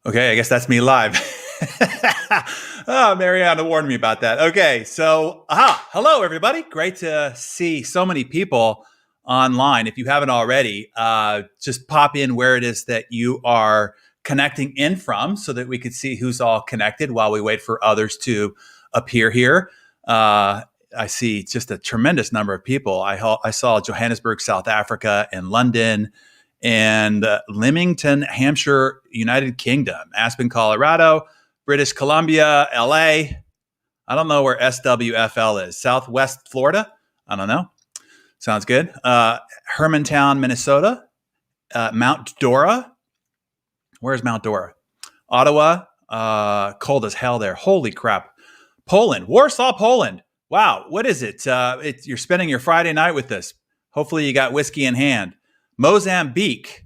Okay, I guess that's me live. Oh, Mariana warned me about that. Okay, so, hello everybody. Great to see so many people online. If you haven't already, just pop in where it is that you are connecting in from so that we could see who's all connected while we wait for others to appear here. I see just a tremendous number of people. I saw Johannesburg, South Africa, and London, and Leamington, Hampshire, United Kingdom, Aspen, Colorado, British Columbia, LA. I don't know where SWFL is. Southwest Florida? I don't know. Sounds good. Hermantown, Minnesota. Mount Dora. Where's Mount Dora? Ottawa. Cold as hell there. Holy crap. Poland. Warsaw, Poland. Wow. What is it? You're spending your Friday night with this. Hopefully you got whiskey in hand. Mozambique,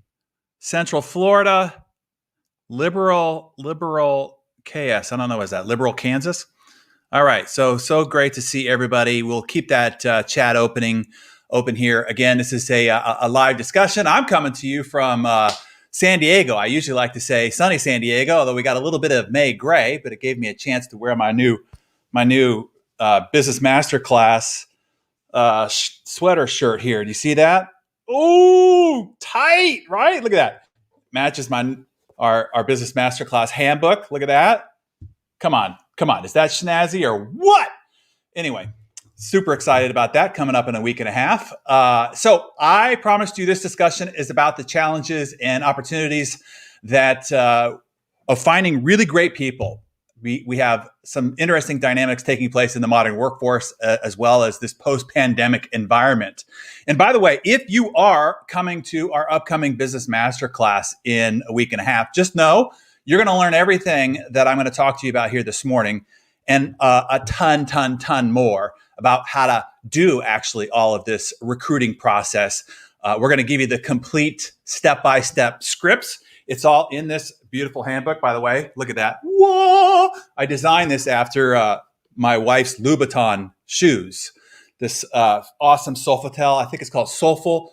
Central Florida, liberal KS. I don't know what is that. Liberal Kansas. All right. So great to see everybody. We'll keep that chat open here. Again, this is a live discussion. I'm coming to you from San Diego. I usually like to say sunny San Diego, although we got a little bit of May gray, but it gave me a chance to wear my new business masterclass sweater shirt here. Do you see that? Ooh, tight, right? Look at that. Matches our business masterclass handbook. Look at that. Come on. Is that snazzy or what? Anyway, super excited about that coming up in a week and a half. So I promised you this discussion is about the challenges and opportunities that of finding really great people. We have some interesting dynamics taking place in the modern workforce, as well as this post-pandemic environment. And by the way, if you are coming to our upcoming business masterclass in a week and a half, just know you're going to learn everything that I'm going to talk to you about here this morning, and a ton more about how to do actually all of this recruiting process. We're going to give you the complete step-by-step scripts. It's all in this beautiful handbook, by the way. Look at that. Whoa! I designed this after my wife's Louboutin shoes. This awesome Sofitel, I think it's called Suffle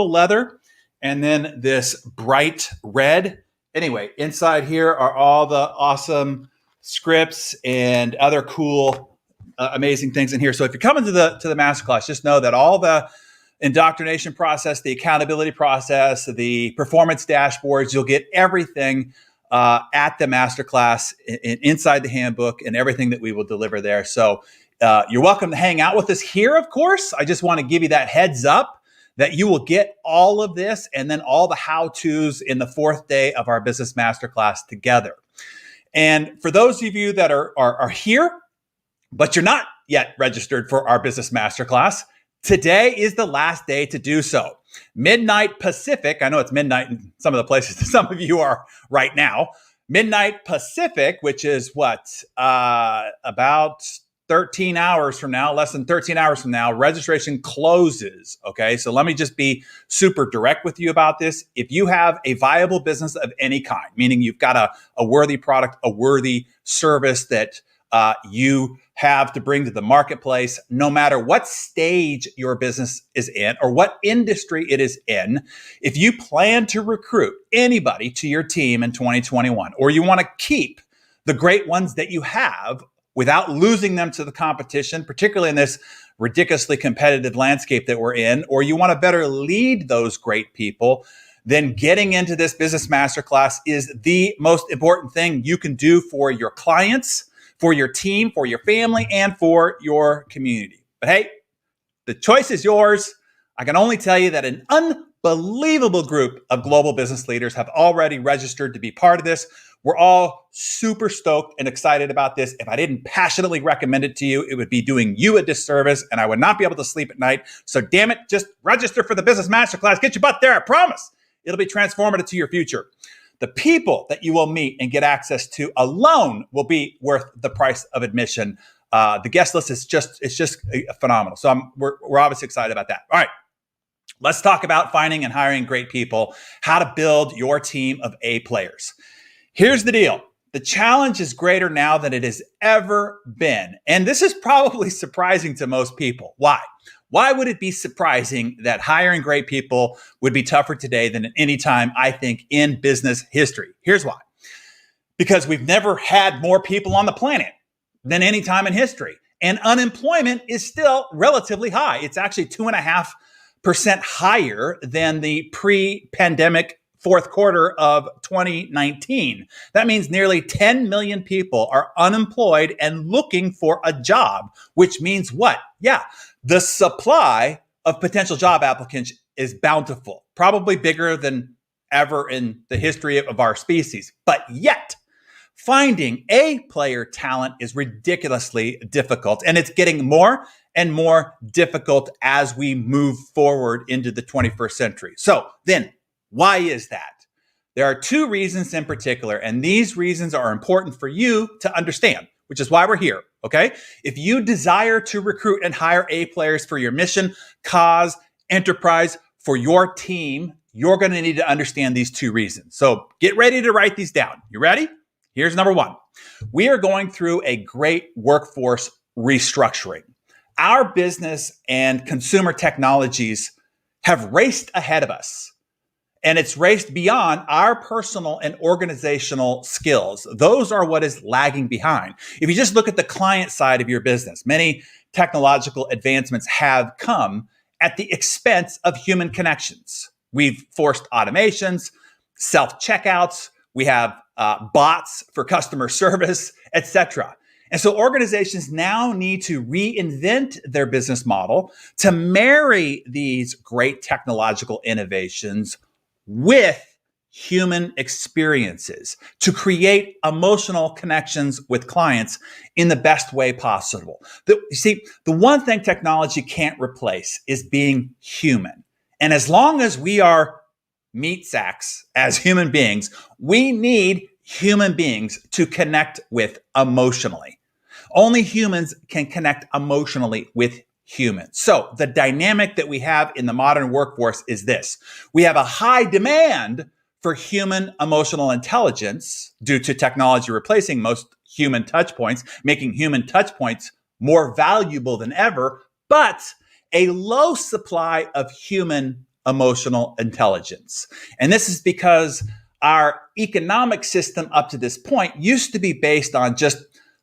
leather. And then this bright red. Anyway, inside here are all the awesome scripts and other cool, amazing things in here. So if you're coming to the masterclass, just know that all the indoctrination process, the accountability process, the performance dashboards, you'll get everything at the masterclass inside the handbook and everything that we will deliver there. So you're welcome to hang out with us here, of course. I just want to give you that heads up that you will get all of this and then all the how-tos in the fourth day of our business masterclass together. And for those of you that are here, but you're not yet registered for our business masterclass, today is the last day to do so. Midnight Pacific. I know it's midnight in some of the places that some of you are right now. Midnight Pacific, which is about 13 hours from now, less than 13 hours from now, registration closes. Okay. So let me just be super direct with you about this. If you have a viable business of any kind, meaning you've got a worthy product, a worthy service that you have to bring to the marketplace, no matter what stage your business is in or what industry it is in, if you plan to recruit anybody to your team in 2021, or you want to keep the great ones that you have without losing them to the competition, particularly in this ridiculously competitive landscape that we're in, or you want to better lead those great people, then getting into this business masterclass is the most important thing you can do for your clients, for your team, for your family, and for your community. But hey, the choice is yours. I can only tell you that an unbelievable group of global business leaders have already registered to be part of this. We're all super stoked and excited about this. If I didn't passionately recommend it to you, it would be doing you a disservice and I would not be able to sleep at night. So damn it, just register for the business masterclass. Get your butt there, I promise. It'll be transformative to your future. The people that you will meet and get access to alone will be worth the price of admission. The guest list is just phenomenal. So we're obviously excited about that. All right, let's talk about finding and hiring great people, how to build your team of A players. Here's the deal. The challenge is greater now than it has ever been. And this is probably surprising to most people. Why? Why would it be surprising that hiring great people would be tougher today than at any time, I think, in business history? Here's why. Because we've never had more people on the planet than any time in history. And unemployment is still relatively high. It's actually 2.5% higher than the pre-pandemic fourth quarter of 2019. That means nearly 10 million people are unemployed and looking for a job, which means what? Yeah, the supply of potential job applicants is bountiful, probably bigger than ever in the history of our species. But yet, finding A-player talent is ridiculously difficult, and it's getting more and more difficult as we move forward into the 21st century. So then, why is that? There are two reasons in particular, and these reasons are important for you to understand, which is why we're here, okay? If you desire to recruit and hire A-players for your mission, cause, enterprise, for your team, you're going to need to understand these two reasons. So get ready to write these down. You ready? Here's number one. We are going through a great workforce restructuring. Our business and consumer technologies have raced ahead of us. And it's raced beyond our personal and organizational skills. Those are what is lagging behind. If you just look at the client side of your business, many technological advancements have come at the expense of human connections. We've forced automations, self-checkouts, we have bots for customer service, etc. And so organizations now need to reinvent their business model to marry these great technological innovations with human experiences to create emotional connections with clients in the best way possible. You see, the one thing technology can't replace is being human. And as long as we are meat sacks as human beings, we need human beings to connect with emotionally. Only humans can connect emotionally with humans. So the dynamic that we have in the modern workforce is this. We have a high demand for human emotional intelligence due to technology replacing most human touch points, making human touch points more valuable than ever, but a low supply of human emotional intelligence. And this is because our economic system up to this point used to be based on just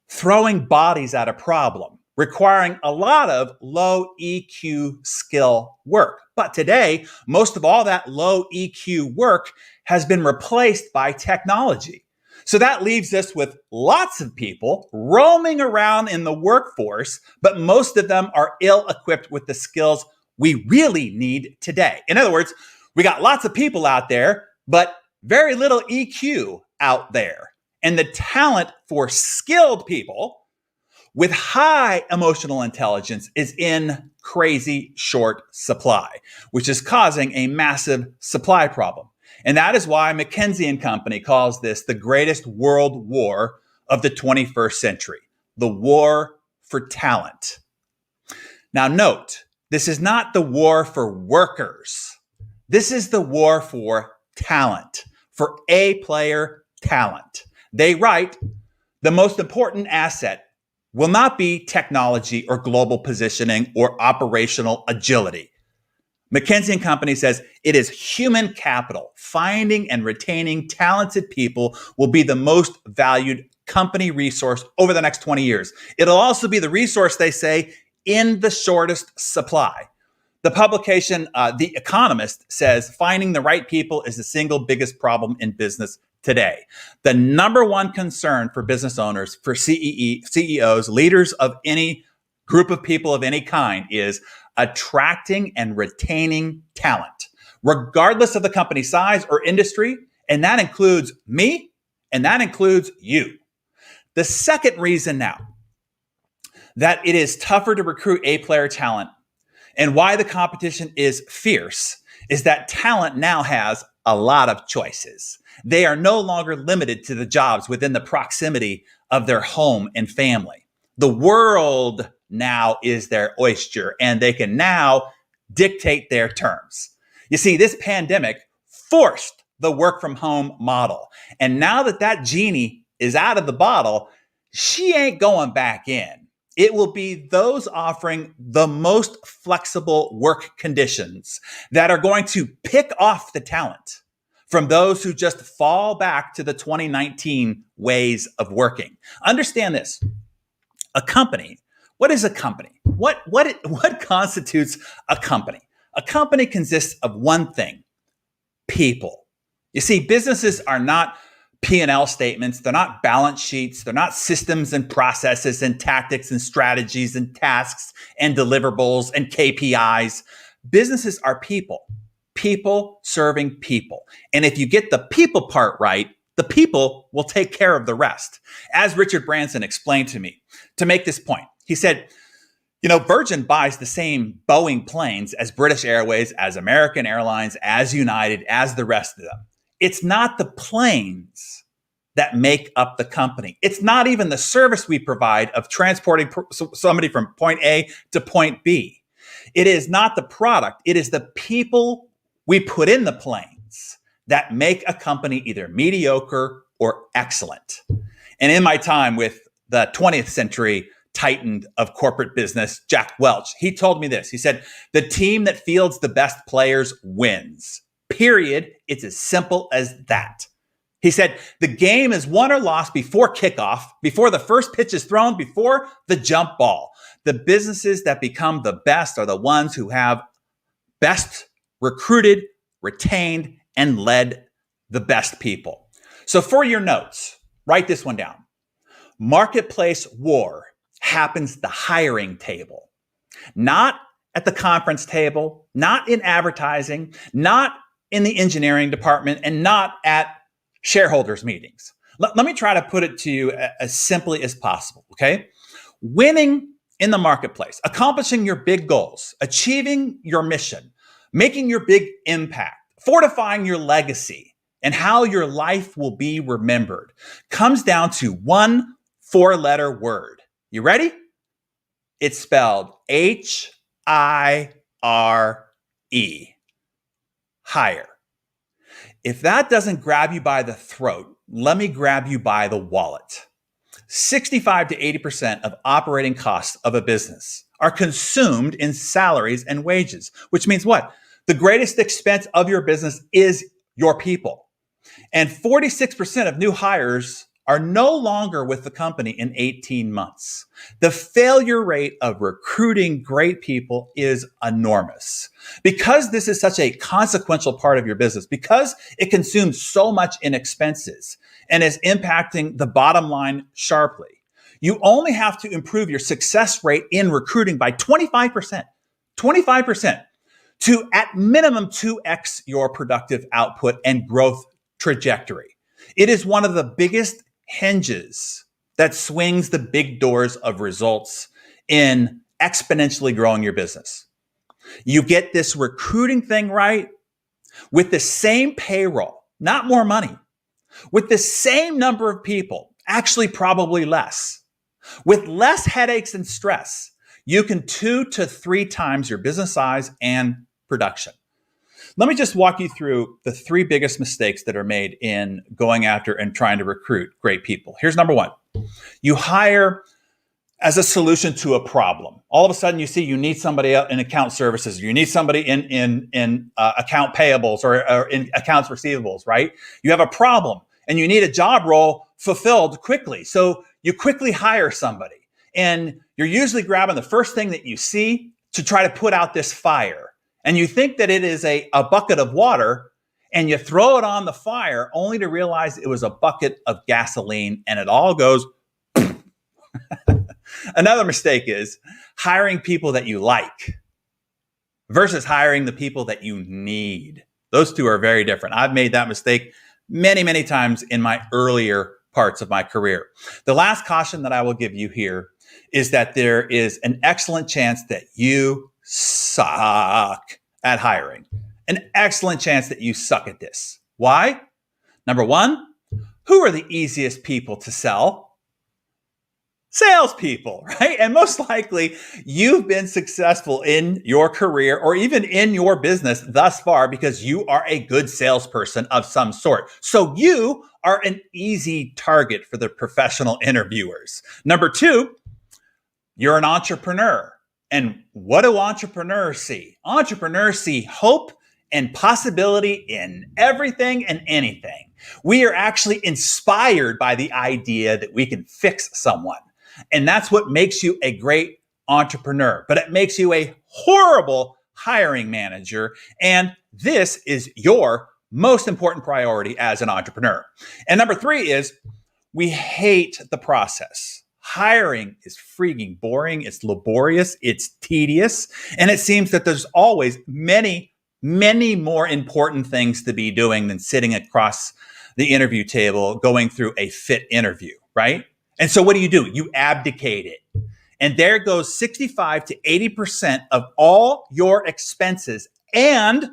throwing bodies at a problem, requiring a lot of low EQ skill work. But today, most of all that low EQ work has been replaced by technology. So that leaves us with lots of people roaming around in the workforce, but most of them are ill-equipped with the skills we really need today. In other words, we got lots of people out there, but very little EQ out there. And the talent for skilled people with high emotional intelligence is in crazy short supply, which is causing a massive supply problem. And that is why McKinsey & Company calls this the greatest world war of the 21st century, the war for talent. Now note, this is not the war for workers. This is the war for talent, for A-player talent. They write, the most important asset will not be technology or global positioning or operational agility. McKinsey & Company says it is human capital. Finding and retaining talented people will be the most valued company resource over the next 20 years. It'll also be the resource, they say, in the shortest supply. The publication, The Economist, says finding the right people is the single biggest problem in business today. The number one concern for business owners, for CEOs, leaders of any group of people of any kind is attracting and retaining talent, regardless of the company size or industry. And that includes me, and that includes you. The second reason now that it is tougher to recruit A-player talent and why the competition is fierce is that talent now has a lot of choices. They are no longer limited to the jobs within the proximity of their home and family. The world now is their oyster, and they can now dictate their terms. You see, this pandemic forced the work from home model. And now that that genie is out of the bottle, she ain't going back in. It will be those offering the most flexible work conditions that are going to pick off the talent from those who just fall back to the 2019 ways of working. Understand this. A company, what is a company? What constitutes a company? A company consists of one thing: people. You see, businesses are not P&L statements. They're not balance sheets. They're not systems and processes and tactics and strategies and tasks and deliverables and KPIs. Businesses are people, people serving people. And if you get the people part right, the people will take care of the rest. As Richard Branson explained to me to make this point, he said, Virgin buys the same Boeing planes as British Airways, as American Airlines, as United, as the rest of them. It's not the planes that make up the company. It's not even the service we provide of transporting somebody from point A to point B. It is not the product. It is the people we put in the planes that make a company either mediocre or excellent. And in my time with the 20th century titan of corporate business, Jack Welch, he told me this. He said, the team that fields the best players wins. Period. It's as simple as that. He said, the game is won or lost before kickoff, before the first pitch is thrown, before the jump ball. The businesses that become the best are the ones who have best recruited, retained, and led the best people. So for your notes, write this one down. Marketplace war happens at the hiring table, not at the conference table, not in advertising, not in the engineering department, and not at shareholders meetings. Let me try to put it to you as simply as possible, okay? Winning in the marketplace, accomplishing your big goals, achieving your mission, making your big impact, fortifying your legacy, and how your life will be remembered comes down to one 4-letter word. You ready? It's spelled H-I-R-E. Hire. If that doesn't grab you by the throat, let me grab you by the wallet. 65 to 80% of operating costs of a business are consumed in salaries and wages, which means what? The greatest expense of your business is your people. And 46% of new hires are no longer with the company in 18 months. The failure rate of recruiting great people is enormous. Because this is such a consequential part of your business, because it consumes so much in expenses and is impacting the bottom line sharply, you only have to improve your success rate in recruiting by 25%, to at minimum 2x your productive output and growth trajectory. It is one of the biggest hinges that swings the big doors of results in exponentially growing your business. You get this recruiting thing right with the same payroll, not more money, with the same number of people, actually probably less, with less headaches and stress, you can 2 to 3 times your business size and production. Let me just walk you through the 3 biggest mistakes that are made in going after and trying to recruit great people. Here's number 1. You hire as a solution to a problem. All of a sudden, you see you need somebody in account services. You need somebody in account payables or in accounts receivables, right? You have a problem and you need a job role fulfilled quickly. So you quickly hire somebody. And you're usually grabbing the first thing that you see to try to put out this fire. And you think that it is a bucket of water, and you throw it on the fire only to realize it was a bucket of gasoline, and it all goes. Another mistake is hiring people that you like versus hiring the people that you need. Those two are very different. I've made that mistake many, many times in my earlier parts of my career. The last caution that I will give you here is that there is an excellent chance that you suck at hiring. An excellent chance that you suck at this. Why? Number 1, who are the easiest people to sell? Salespeople, right? And most likely you've been successful in your career or even in your business thus far because you are a good salesperson of some sort. So you are an easy target for the professional interviewers. Number 2, You're an entrepreneur. And what do entrepreneurs see? Entrepreneurs see hope and possibility in everything and anything. We are actually inspired by the idea that we can fix someone. And that's what makes you a great entrepreneur. But it makes you a horrible hiring manager. And this is your most important priority as an entrepreneur. And number 3 is we hate the process. Hiring is freaking boring. It's laborious. It's tedious. And it seems that there's always many more important things to be doing than sitting across the interview table going through a fit interview, right? And so what do? You abdicate it. And there goes 65 to 80% of all your expenses and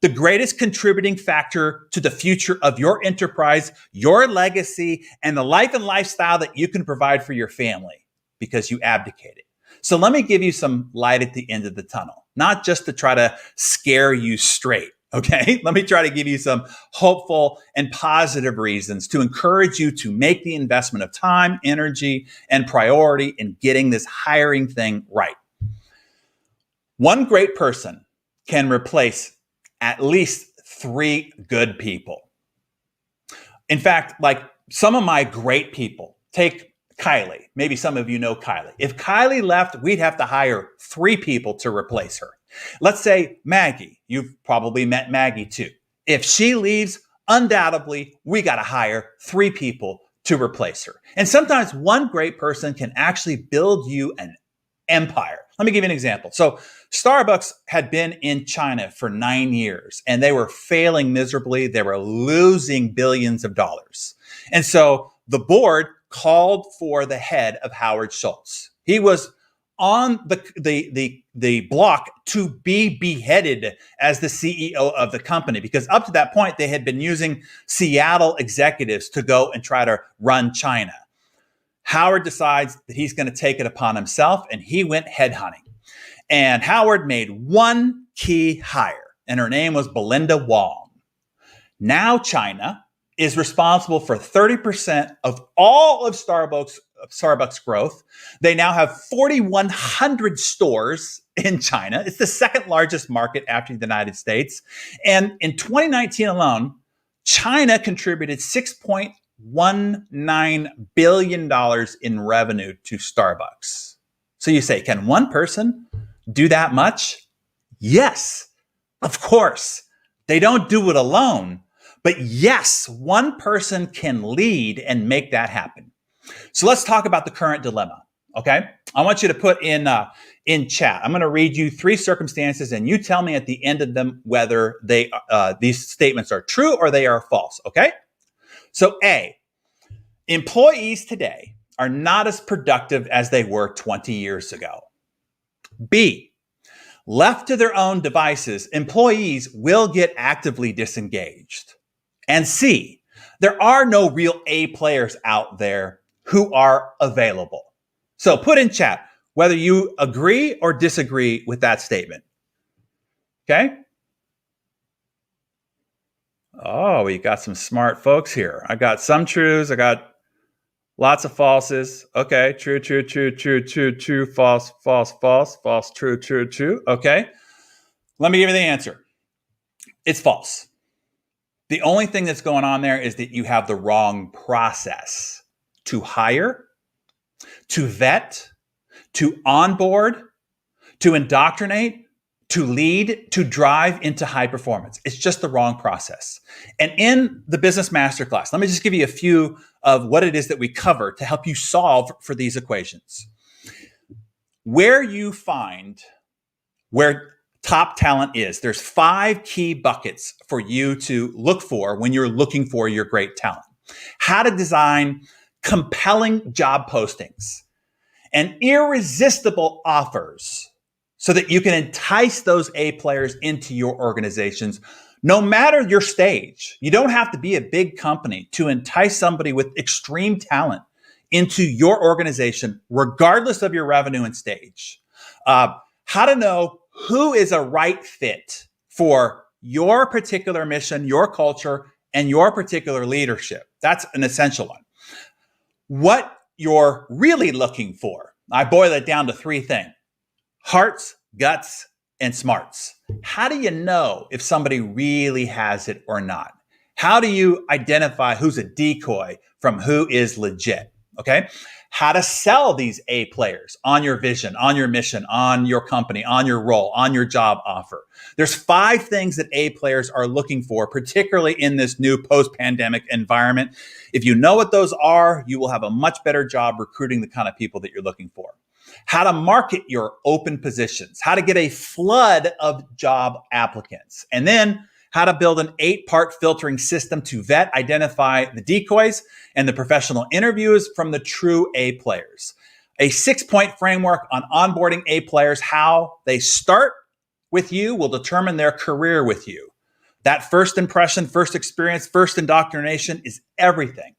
the greatest contributing factor to the future of your enterprise, your legacy, and the life and lifestyle that you can provide for your family because you abdicated. So let me give you some light at the end of the tunnel, not just to try to scare you straight. Okay, let me try to give you some hopeful and positive reasons to encourage you to make the investment of time, energy, and priority in getting this hiring thing right. One great person can replace at least 3 good people. In fact, like some of my great people, take Kylie. Maybe some of you know Kylie. If Kylie left, we'd have to hire 3 people to replace her. Let's say Maggie. You've probably met Maggie too. If she leaves, undoubtedly, we got to hire 3 people to replace her. And sometimes one great person can actually build you an empire. Let me give you an example. So Starbucks had been in China for 9 years and they were failing miserably. They were losing billions of dollars. And so the board called for the head of Howard Schultz. He was on the block to be beheaded as the CEO of the company because up to that point, they had been using Seattle executives to go and try to run China. Howard decides that he's going to take it upon himself and he went headhunting. And Howard made one key hire and her name was Belinda Wong. Now China is responsible for 30% of all of Starbucks growth. They now have 4,100 stores in China. It's the second largest market after the United States. And in 2019 alone, China contributed $6.19 billion in revenue to Starbucks. So you say, can one person do that much? Yes, of course. They don't do it alone. But yes, one person can lead and make that happen. So let's talk about the current dilemma, okay? I want you to put in chat. I'm going to read you 3 circumstances, and you tell me at the end of them whether these statements are true or they are false, okay? So A, employees today are not as productive as they were 20 years ago. B, left to their own devices, employees will get actively disengaged. And C, there are no real A players out there who are available. So put in chat whether you agree or disagree with that statement. Okay? Oh, we got some smart folks here. I got some truths. I got lots of falses. Okay. True, false, true. Okay. Let me give you the answer. It's false. The only thing that's going on there is that you have the wrong process to hire, to vet, to onboard, to indoctrinate, to lead, to drive into high performance. It's just the wrong process. And in the Business Masterclass, let me just give you a few of what it is that we cover to help you solve for these equations. Where you find where top talent is, there's 5 key buckets for you to look for when you're looking for your great talent. How to design compelling job postings and irresistible offers so that you can entice those A players into your organizations, no matter your stage. You don't have to be a big company to entice somebody with extreme talent into your organization, regardless of your revenue and stage. How to know who is a right fit for your particular mission, your culture, and your particular leadership. That's an essential one. What you're really looking for I boil it down to three things: hearts, guts, and smarts. How do you know if somebody really has it or not? How do you identify who's a decoy from who is legit? Okay. How to sell these A players on your vision, on your mission, on your company, on your role, on your job offer. There's 5 things that A players are looking for, particularly in this new post-pandemic environment. If you know what those are, you will have a much better job recruiting the kind of people that you're looking for. How to market your open positions, how to get a flood of job applicants, and then how to build an 8-part filtering system to vet, identify the decoys and the professional interviews from the true A players. A 6-point framework on onboarding A players. How they start with you will determine their career with you. That first impression, first experience, first indoctrination is everything.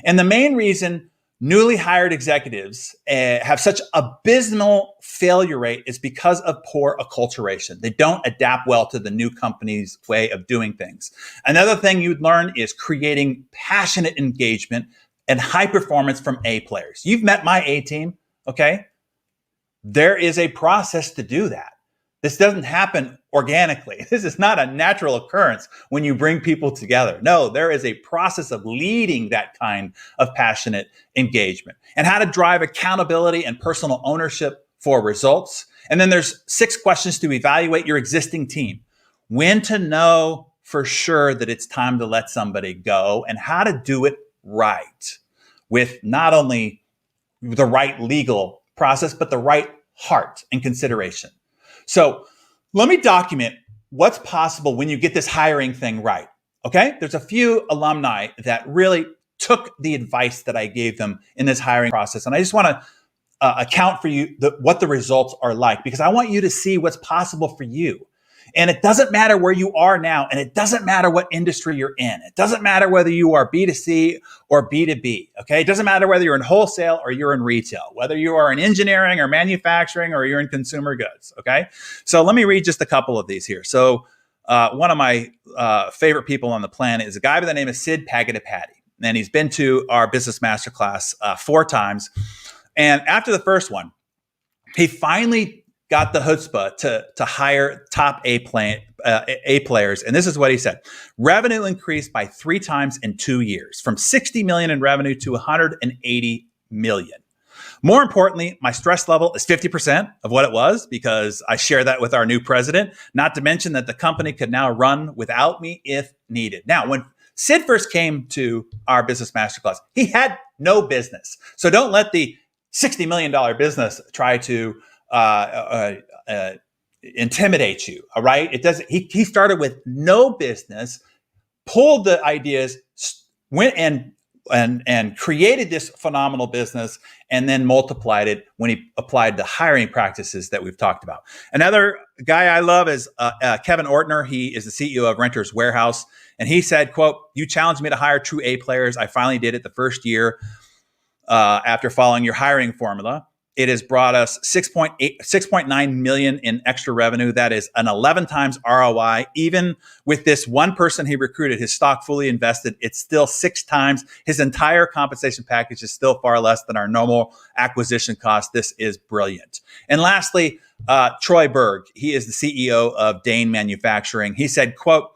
And the main reason newly hired executives have such abysmal failure rate is because of poor acculturation. They don't adapt well to the new company's way of doing things. Another thing you'd learn is creating passionate engagement and high performance from A players. You've met my A team, okay? There is a process to do that. This doesn't happen organically. This is not a natural occurrence when you bring people together. No, there is a process of leading that kind of passionate engagement and how to drive accountability and personal ownership for results. And then there's 6 questions to evaluate your existing team. When to know for sure that it's time to let somebody go and how to do it right with not only the right legal process, but the right heart and consideration. So let me document what's possible when you get this hiring thing right. Okay. There's a few alumni that really took the advice that I gave them in this hiring process. And I just want to account for you what the results are like, because I want you to see what's possible for you. And it doesn't matter where you are now, and it doesn't matter what industry you're in. It doesn't matter whether you are B2C or B2B, okay? It doesn't matter whether you're in wholesale or you're in retail, whether you are in engineering or manufacturing or you're in consumer goods, okay? So let me read just a couple of these here. So one of my favorite people on the planet is a guy by the name of Sid Pagadapati, and he's been to our business masterclass 4 times. And after the first one, he finally got the chutzpah to hire top A players. And this is what he said: revenue increased by 3 times in 2 years, from 60 million in revenue to 180 million. More importantly, my stress level is 50% of what it was, because I share that with our new president, not to mention that the company could now run without me if needed. Now, when Sid first came to our business masterclass, he had no business. So don't let the $60 million business try to intimidate you. All right. It doesn't, he started with no business, pulled the ideas, went and created this phenomenal business, and then multiplied it when he applied the hiring practices that we've talked about. Another guy I love is Kevin Ortner. He is the CEO of Renters Warehouse. And he said, quote, "You challenged me to hire true A players. I finally did it the first year after following your hiring formula. It has brought us 6.9 million in extra revenue. That is an 11 times ROI. Even with this one person he recruited, his stock fully invested, it's still 6 times. His entire compensation package is still far less than our normal acquisition cost. This is brilliant." And lastly, Troy Berg, he is the CEO of Dane Manufacturing. He said, quote,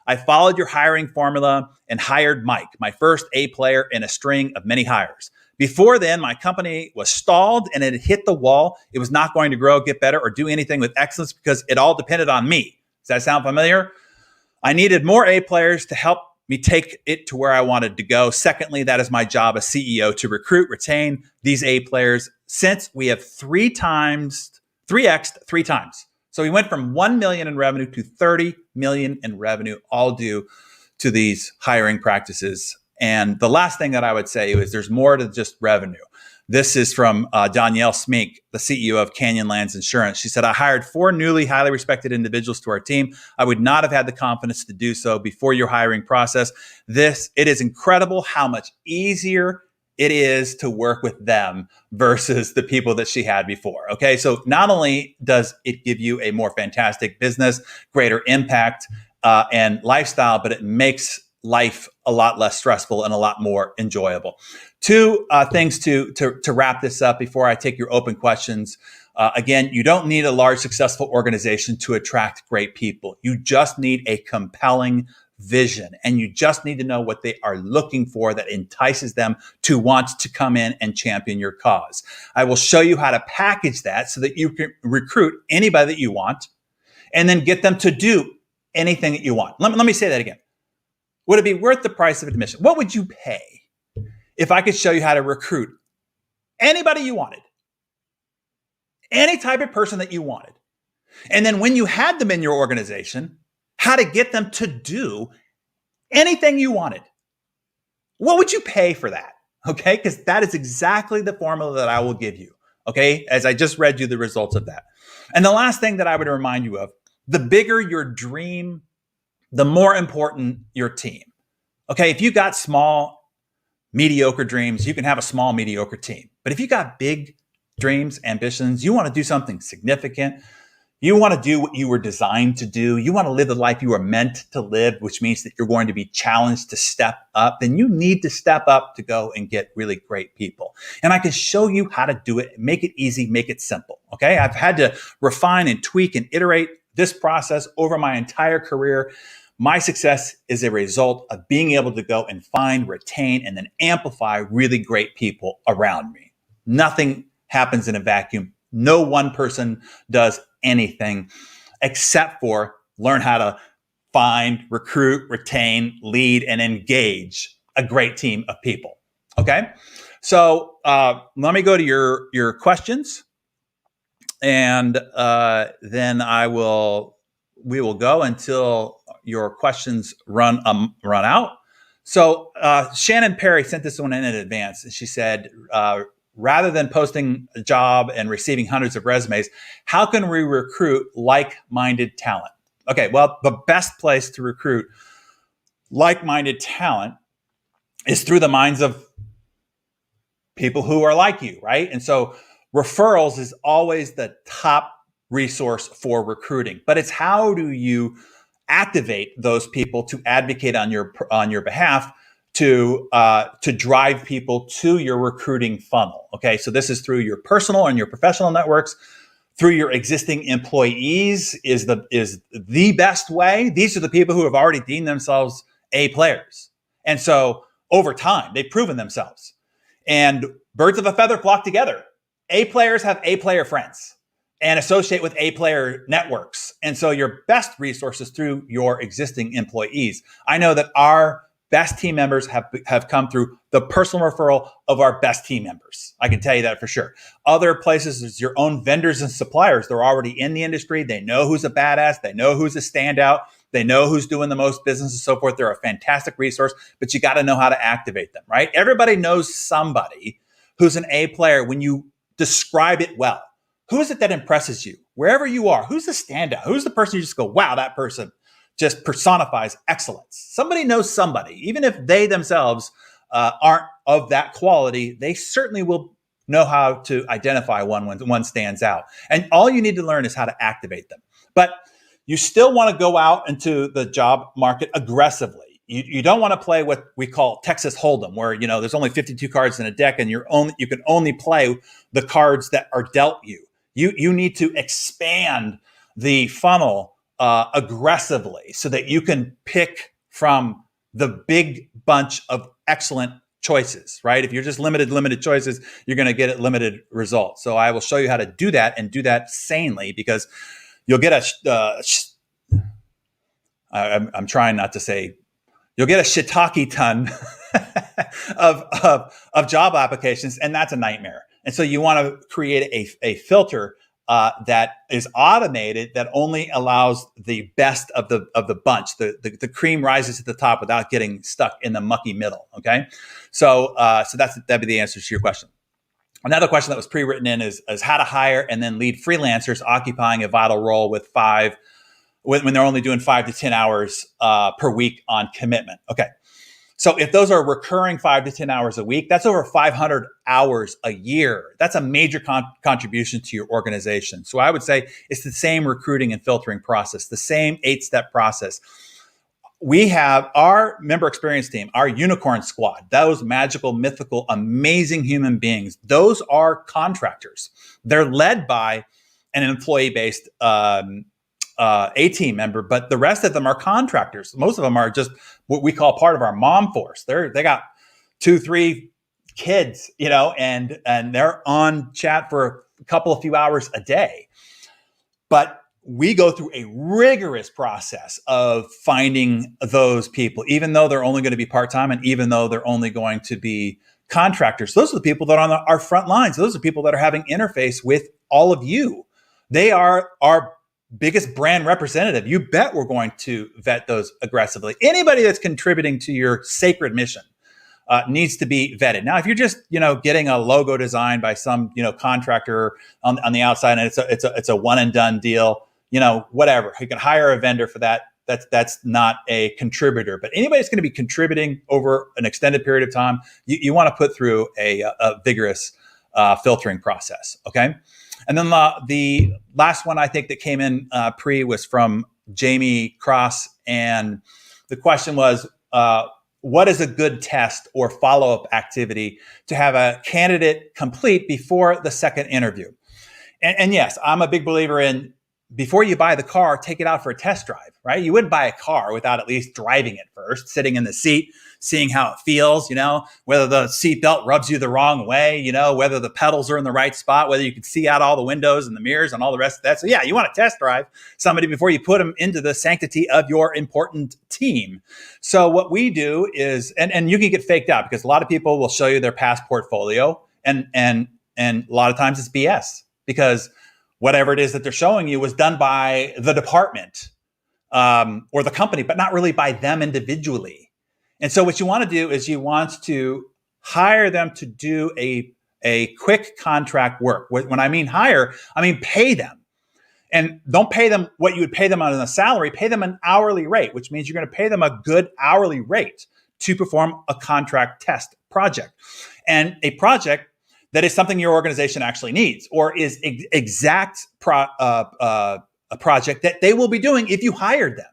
"I followed your hiring formula and hired Mike, my first A player in a string of many hires. Before then, my company was stalled and it had hit the wall. It was not going to grow, get better, or do anything with excellence because it all depended on me." Does that sound familiar? "I needed more A players to help me take it to where I wanted to go. Secondly, that is my job as CEO, to recruit, retain these A players. Since we have 3x'd 3 times. So we went from 1 million in revenue to 30 million in revenue, all due to these hiring practices. And the last thing that I would say is there's more to just revenue. This is from Danielle Smink, the CEO of Canyonlands Insurance. She said, "I hired 4 newly highly respected individuals to our team. I would not have had the confidence to do so before your hiring process. It is incredible how much easier it is to work with them versus the people that she had before." Okay. So not only does it give you a more fantastic business, greater impact, and lifestyle, but it makes life a lot less stressful and a lot more enjoyable. Two things to wrap this up before I take your open questions. Again, you don't need a large, successful organization to attract great people. You just need a compelling vision, and you just need to know what they are looking for that entices them to want to come in and champion your cause. I will show you how to package that so that you can recruit anybody that you want and then get them to do anything that you want. Let me say that again. Would it be worth the price of admission? What would you pay if I could show you how to recruit anybody you wanted, any type of person that you wanted, and then when you had them in your organization, how to get them to do anything you wanted? What would you pay for that? Okay, because that is exactly the formula that I will give you. Okay, as I just read you the results of that. And the last thing that I would remind you of, the bigger your dream, the more important your team. Okay, if you got small, mediocre dreams, you can have a small, mediocre team. But if you got big dreams, ambitions, you want to do something significant, you want to do what you were designed to do, you want to live the life you were meant to live, which means that you're going to be challenged to step up, then you need to step up to go and get really great people. And I can show you how to do it, make it easy, make it simple. Okay, I've had to refine and tweak and iterate this process over my entire career. My success is a result of being able to go and find, retain, and then amplify really great people around me. Nothing happens in a vacuum. No one person does anything except for learn how to find, recruit, retain, lead, and engage a great team of people. Okay, so let me go to your questions, and then we will go until your questions run out. So Shannon Perry sent this one in advance, and she said, rather than posting a job and receiving hundreds of resumes, how can we recruit like-minded talent? Okay, well, the best place to recruit like-minded talent is through the minds of people who are like you, right? And so referrals is always the top resource for recruiting, but it's how do you activate those people to advocate on your behalf to drive people to your recruiting funnel. Okay, so this is through your personal and your professional networks, through your existing employees is the best way. These are the people who have already deemed themselves A players, and so over time they've proven themselves. And birds of a feather flock together. A players have A player friends and associate with A player networks, and so your best resources through your existing employees. I know that our best team members have come through the personal referral of our best team members. I can tell you that for sure. Other places is your own vendors and suppliers. They're already in the industry. They know who's a badass. They know who's a standout. They know who's doing the most business and so forth. They're a fantastic resource, but you got to know how to activate them, right? Everybody knows somebody who's an A player when you describe it well. Who is it that impresses you? Wherever you are, who's the standout? Who's the person you just go, wow, that person just personifies excellence. Somebody knows somebody. Even if they themselves aren't of that quality, they certainly will know how to identify one when one stands out. And all you need to learn is how to activate them. But you still want to go out into the job market aggressively. You don't want to play what we call Texas Hold'em, where there's only 52 cards in a deck, and you can only play the cards that are dealt you. You need to expand the funnel aggressively so that you can pick from the big bunch of excellent choices, right? If you're just limited choices, you're going to get limited results. So I will show you how to do that and do that sanely, because you'll get I'm trying not to say, you'll get a shiitake ton of job applications, and that's a nightmare. And so you want to create a filter that is automated, that only allows the best of the bunch. The cream rises to the top without getting stuck in the mucky middle. Okay, so that'd be the answer to your question. Another question that was pre-written in is how to hire and then lead freelancers occupying a vital role when they're only doing 5 to 10 hours per week on commitment. Okay. So if those are recurring 5 to 10 hours a week, that's over 500 hours a year. That's a major contribution to your organization. So I would say it's the same recruiting and filtering process, the same 8-step process. we have our member experience team, our unicorn squad, those magical, mythical, amazing human beings. Those are contractors. They're led by an employee-based A team member, but the rest of them are contractors. Most of them are just what we call part of our mom force. They got 2-3 kids, and they're on chat for a couple of few hours a day. But we go through a rigorous process of finding those people, even though they're only going to be part-time and even though they're only going to be contractors. Those are the people that are on our front lines. Those are people that are having interface with all of you. They are our biggest brand representative. You bet we're going to vet those aggressively. Anybody that's contributing to your sacred mission needs to be vetted. Now, if you're just, getting a logo designed by some, contractor on the outside, and it's a one and done deal, whatever, you can hire a vendor for that. That's not a contributor. But anybody that's going to be contributing over an extended period of time, you want to put through a vigorous filtering process. Okay. And then the last one I think that came in pre was from Jamie Cross. And the question was, what is a good test or follow-up activity to have a candidate complete before the second interview? And yes, I'm a big believer in, before you buy the car, take it out for a test drive, right? You wouldn't buy a car without at least driving it first, sitting in the seat, seeing how it feels, whether the seatbelt rubs you the wrong way, whether the pedals are in the right spot, whether you can see out all the windows and the mirrors and all the rest of that. So yeah, you want to test drive somebody before you put them into the sanctity of your important team. So what we do is, and you can get faked out, because a lot of people will show you their past portfolio, and a lot of times it's BS, because whatever it is that they're showing you was done by the department or the company, but not really by them individually. And so what you want to do is you want to hire them to do a quick contract work. When I mean hire, I mean pay them. And don't pay them what you would pay them on a salary. Pay them an hourly rate, which means you're going to pay them a good hourly rate to perform a contract test project. And a project that is something your organization actually needs, or is a project that they will be doing if you hired them.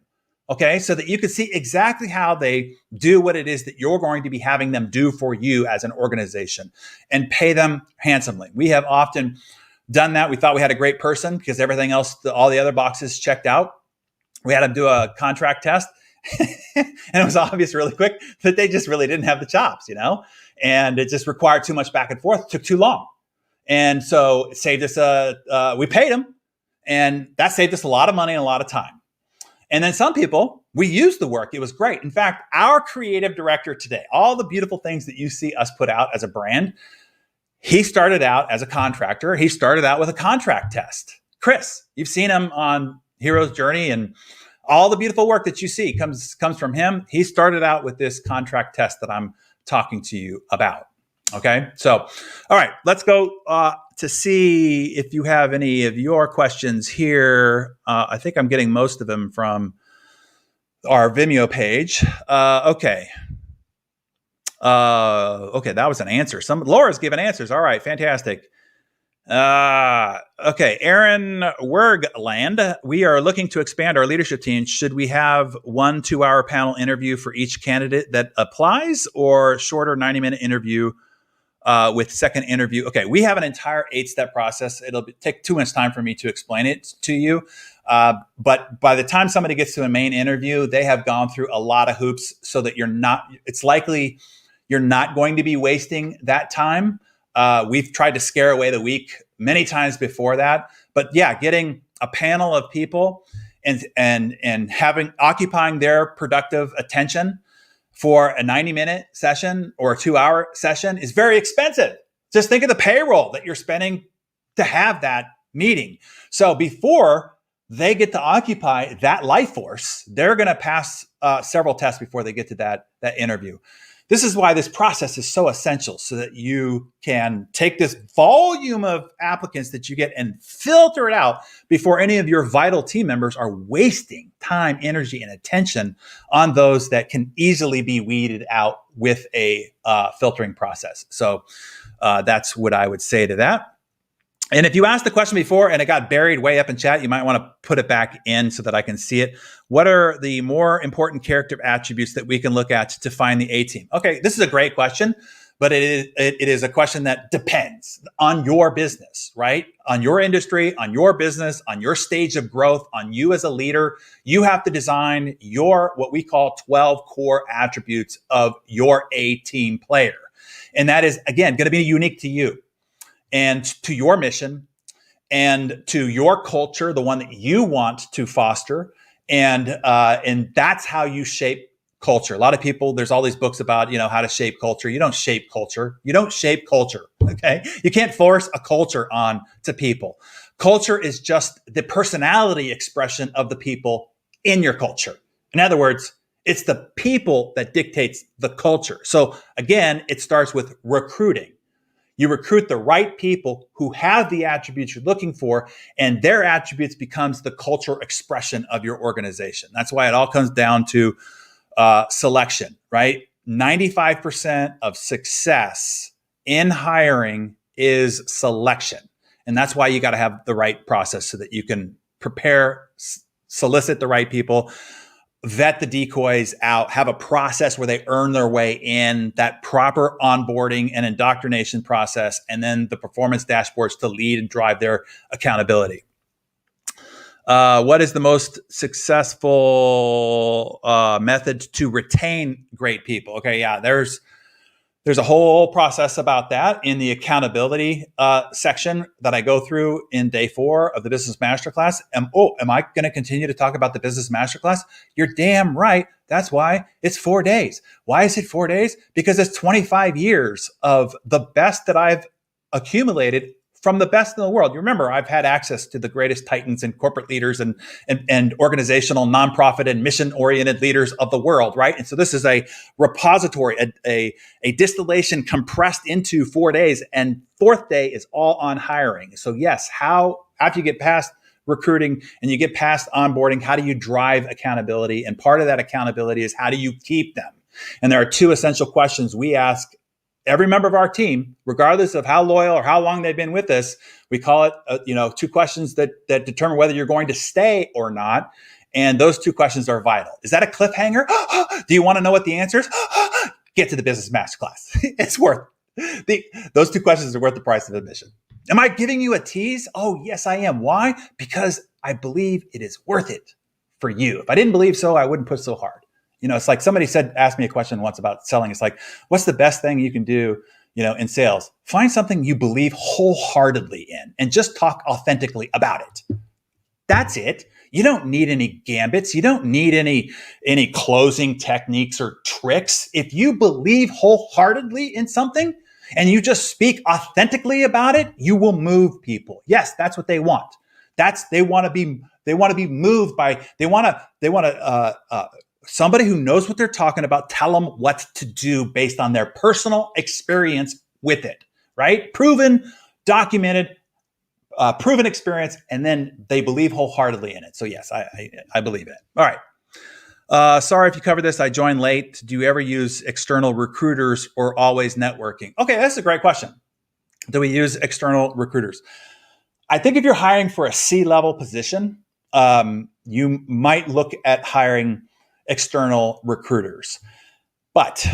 Okay, so that you can see exactly how they do what it is that you're going to be having them do for you as an organization, and pay them handsomely. We have often done that. We thought we had a great person because everything else, all the other boxes checked out. We had them do a contract test and it was obvious really quick that they just really didn't have the chops, and it just required too much back and forth, took too long. And so it saved us, we paid them, and that saved us a lot of money and a lot of time. And then some people, we used the work. It was great. In fact, our creative director today, all the beautiful things that you see us put out as a brand, he started out as a contractor. He started out with a contract test. Chris, you've seen him on Hero's Journey, and all the beautiful work that you see comes from him. He started out with this contract test that I'm talking to you about. Okay. So, all right, let's go to see if you have any of your questions here. I think I'm getting most of them from our Vimeo page. Okay. Okay. That was an answer. Laura's given answers. All right. Fantastic. Okay. Aaron Wergland, we are looking to expand our leadership team. Should we have 1 2-hour panel interview for each candidate that applies, or shorter 90-minute interview with second interview? Okay. We have an entire 8-step process. It'll take too much time for me to explain it to you. But by the time somebody gets to a main interview, they have gone through a lot of hoops, so that it's likely you're not going to be wasting that time. We've tried to scare away the week many times before that, but yeah, getting a panel of people and occupying their productive attention for a 90-minute session or a 2-hour session is very expensive. Just think of the payroll that you're spending to have that meeting. So before they get to occupy that life force, they're going to pass several tests before they get to that interview. This is why this process is so essential, so that you can take this volume of applicants that you get and filter it out before any of your vital team members are wasting time, energy, and attention on those that can easily be weeded out with a filtering process. So that's what I would say to that. And if you asked the question before and it got buried way up in chat, you might want to put it back in so that I can see it. What are the more important character attributes that we can look at to find the A team? Okay, this is a great question, but it is a question that depends on your business, right? On your industry, on your business, on your stage of growth, on you as a leader. You have to design your, what we call 12 core attributes of your A team player. And that is, again, going to be unique to you and to your mission and to your culture, the one that you want to foster. And that's how you shape culture. A lot of people, there's all these books about, how to shape culture. You don't shape culture. You don't shape culture. Okay. You can't force a culture on to people. Culture is just the personality expression of the people in your culture. In other words, it's the people that dictates the culture. So again, it starts with recruiting. You recruit the right people who have the attributes you're looking for, and their attributes becomes the cultural expression of your organization. That's why it all comes down to selection, right? 95% of success in hiring is selection. And that's why you got to have the right process so that you can prepare, solicit the right people, vet the decoys out, have a process where they earn their way in, that proper onboarding and indoctrination process, and then the performance dashboards to lead and drive their accountability. What is the most successful method to retain great people? Okay, yeah, there's a whole process about that in the accountability section that I go through in day 4 of the Business Masterclass. Am I going to continue to talk about the Business Masterclass? You're damn right. That's why it's 4 days. Why is it 4 days? Because it's 25 years of the best that I've accumulated from the best in the world. You remember, I've had access to the greatest titans and corporate leaders and organizational, nonprofit and mission-oriented leaders of the world, right? And so this is a repository, a distillation compressed into 4 days. And 4th day is all on hiring. So yes, after you get past recruiting and you get past onboarding, how do you drive accountability? And part of that accountability is how do you keep them? And there are 2 essential questions we ask every member of our team, regardless of how loyal or how long they've been with us. We call it, 2 questions that determine whether you're going to stay or not. And those 2 questions are vital. Is that a cliffhanger? Do you want to know what the answer is? Get to the Business Masterclass. It's worth it. Those 2 questions are worth the price of admission. Am I giving you a tease? Oh, yes, I am. Why? Because I believe it is worth it for you. If I didn't believe so, I wouldn't push so hard. It's like somebody asked me a question once about selling. It's like, what's the best thing you can do, in sales? Find something you believe wholeheartedly in and just talk authentically about it. That's it. You don't need any gambits. You don't need any closing techniques or tricks. If you believe wholeheartedly in something and you just speak authentically about it, you will move people. Yes, that's what they want. They want to be moved by, they want to somebody who knows what they're talking about, tell them what to do based on their personal experience with it, right? Proven, documented, proven experience, and then they believe wholeheartedly in it. So yes, I believe it. All right. Sorry if you covered this. I joined late. Do you ever use external recruiters or always networking? Okay, that's a great question. Do we use external recruiters? I think if you're hiring for a C-level position, you might look at hiring external recruiters, but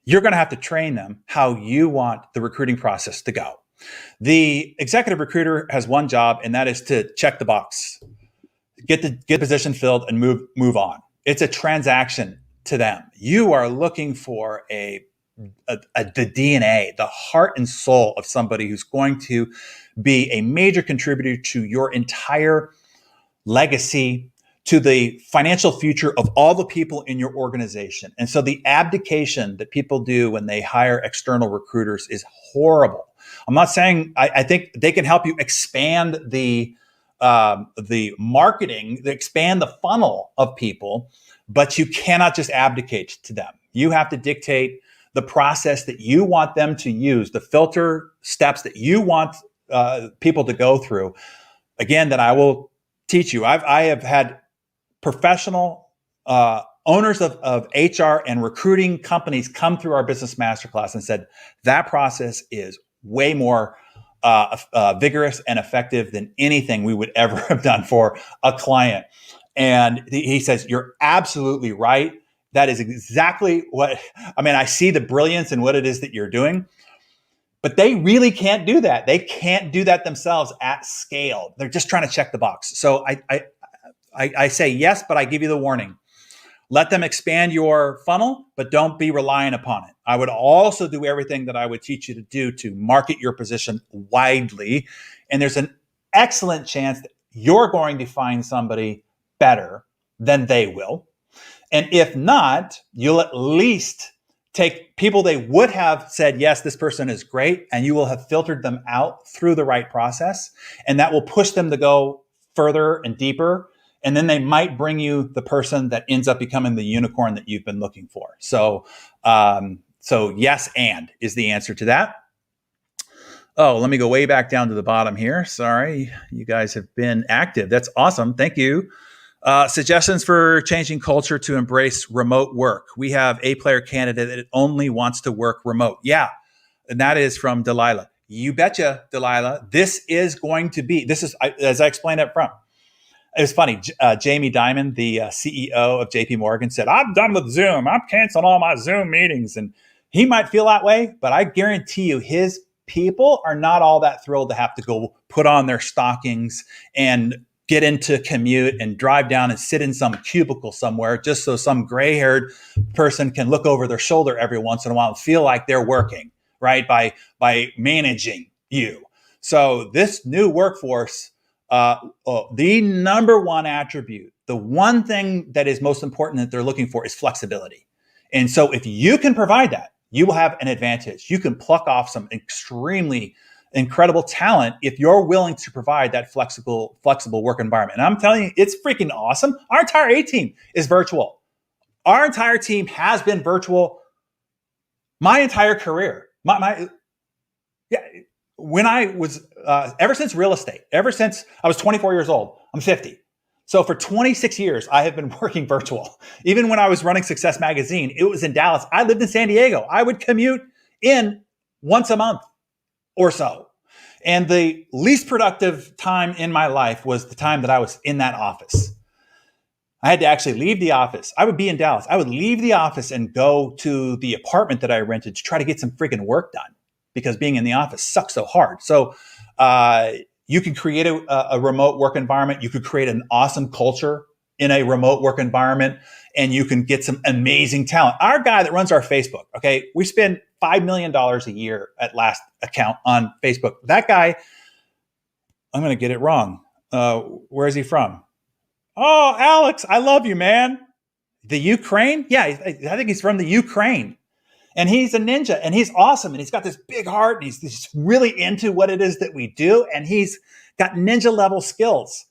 you're going to have to train them how you want the recruiting process to go. The executive recruiter has one job, and that is to check the box, get the position filled, and move on. It's a transaction to them. You are looking for the DNA, the heart and soul of somebody who's going to be a major contributor to your entire legacy, to the financial future of all the people in your organization. And so the abdication that people do when they hire external recruiters is horrible. I'm not saying, I think they can help you expand the marketing, expand the funnel of people, but you cannot just abdicate to them. You have to dictate the process that you want them to use, the filter steps that you want people to go through. Again, that I will teach you. I have had professional owners of HR and recruiting companies come through our Business Masterclass and said, that process is way more vigorous and effective than anything we would ever have done for a client. And he says, you're absolutely right. That is exactly what, I see the brilliance in what it is that you're doing, but they really can't do that. They can't do that themselves at scale. They're just trying to check the box. So I say yes, but I give you the warning. Let them expand your funnel, but don't be reliant upon it. I would also do everything that I would teach you to do to market your position widely. And there's an excellent chance that you're going to find somebody better than they will. And if not, you'll at least take people they would have said, yes, this person is great, and you will have filtered them out through the right process. And that will push them to go further and deeper. And then they might bring you the person that ends up becoming the unicorn that you've been looking for. So yes, and is the answer to that. Oh, let me go way back down to the bottom here. Sorry, you guys have been active. That's awesome. Thank you. Suggestions for changing culture to embrace remote work. We have a player candidate that only wants to work remote. Yeah, and that is from Delilah. You betcha, Delilah. This is, as I explained up front. It was funny. Jamie Dimon, the CEO of JP Morgan, said, I'm done with Zoom. I'm canceling all my Zoom meetings. And he might feel that way, but I guarantee you his people are not all that thrilled to have to go put on their stockings and get into commute and drive down and sit in some cubicle somewhere just so some gray-haired person can look over their shoulder every once in a while and feel like they're working, right, by managing you. So this new workforce, the number one attribute, the one thing that is most important that they're looking for is flexibility. And so if you can provide that, you will have an advantage. You can pluck off some extremely incredible talent if you're willing to provide that flexible work environment. And I'm telling you, it's freaking awesome. Our entire A team is virtual. Our entire team has been virtual my entire career. When I was, ever since real estate, ever since I was 24 years old, I'm 50. So for 26 years, I have been working virtual. Even when I was running Success Magazine, it was in Dallas. I lived in San Diego. I would commute in once a month or so. And the least productive time in my life was the time that I was in that office. I had to actually leave the office. I would be in Dallas. I would leave the office and go to the apartment that I rented to try to get some freaking work done, because being in the office sucks so hard. So you can create a remote work environment. You could create an awesome culture in a remote work environment, and you can get some amazing talent. Our guy that runs our Facebook, okay, we spend $5 million a year at last account on Facebook. That guy, I'm going to get it wrong. Where is he from? Oh, Alex, I love you, man. The Ukraine? Yeah, I think he's from the Ukraine. And he's a ninja, and he's awesome. And he's got this big heart, and he's really into what it is that we do. And he's got ninja level skills.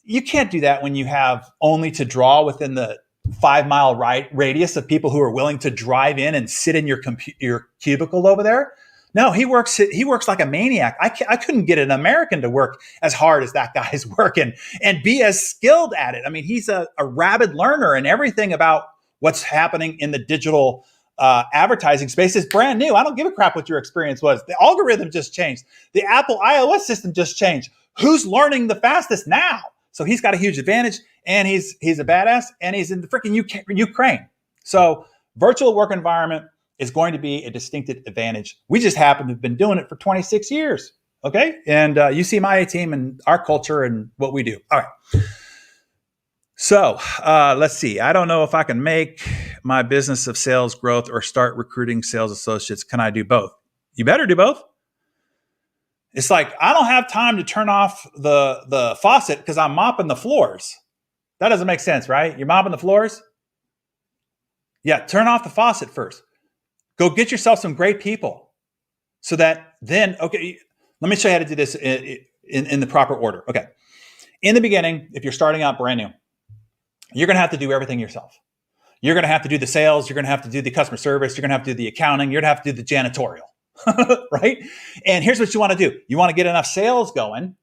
You can't do that when you have only to draw within the 5-mile radius of people who are willing to drive in and sit in your cubicle over there. No, he works like a maniac. I couldn't get an American to work as hard as that guy's working and be as skilled at it. I mean, he's a rabid learner, and everything about what's happening in the digital advertising space is brand new. I don't give a crap what your experience was. The algorithm just changed. The Apple iOS system just changed. Who's learning the fastest now? So he's got a huge advantage, and he's a badass, and he's in the freaking Ukraine. So virtual work environment is going to be a distinctive advantage. We just happen to have been doing it for 26 years. Okay. And you see my team and our culture and what we do. All right. So let's see. I don't know if I can make my business of sales growth or start recruiting sales associates. Can I do both? You better do both. It's like, I don't have time to turn off the faucet because I'm mopping the floors. That doesn't make sense, right? You're mopping the floors? Yeah, turn off the faucet first. Go get yourself some great people so that then, okay, let me show you how to do this in the proper order. Okay. In the beginning, if you're starting out brand new, you're going to have to do everything yourself. You're going to have to do the sales. You're going to have to do the customer service. You're going to have to do the accounting. You're going to have to do the janitorial, right? And here's what you want to do. You want to get enough sales going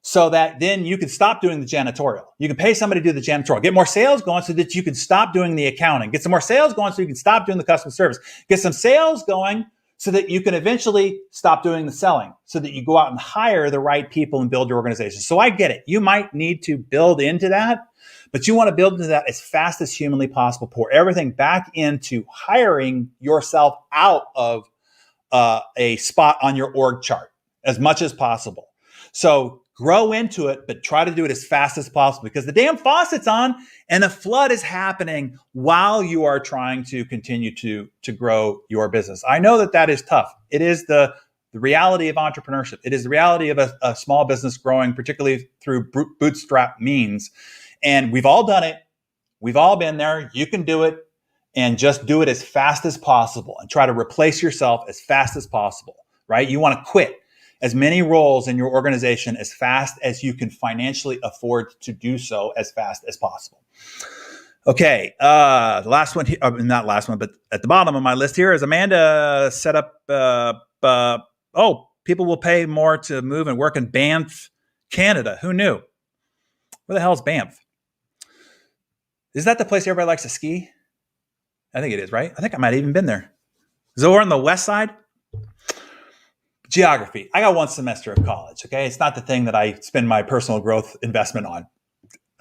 so that then you can stop doing the janitorial. You can pay somebody to do the janitorial. Get more sales going so that you can stop doing the accounting. Get some more sales going so you can stop doing the customer service. Get some sales going so that you can eventually stop doing the selling, so that you go out and hire the right people and build your organization. So I get it. You might need to build into that, but you want to build into that as fast as humanly possible. Pour everything back into hiring yourself out of a spot on your org chart as much as possible. So grow into it, but try to do it as fast as possible, because the damn faucet's on and a flood is happening while you are trying to continue to grow your business. I know that is tough. It is the reality of entrepreneurship. It is the reality of a small business growing, particularly through bootstrap means. And we've all done it. We've all been there. You can do it, and just do it as fast as possible and try to replace yourself as fast as possible, right? You want to quit as many roles in your organization as fast as you can financially afford to do so, as fast as possible. Okay, the last one, not last one, but at the bottom of my list here is Amanda set up, people will pay more to move and work in Banff, Canada. Who knew? Where the hell is Banff? Is that the place everybody likes to ski? I think it is, right? I think I might have even been there. Is it over on the west side? Geography. I got one semester of college, okay? It's not the thing that I spend my personal growth investment on.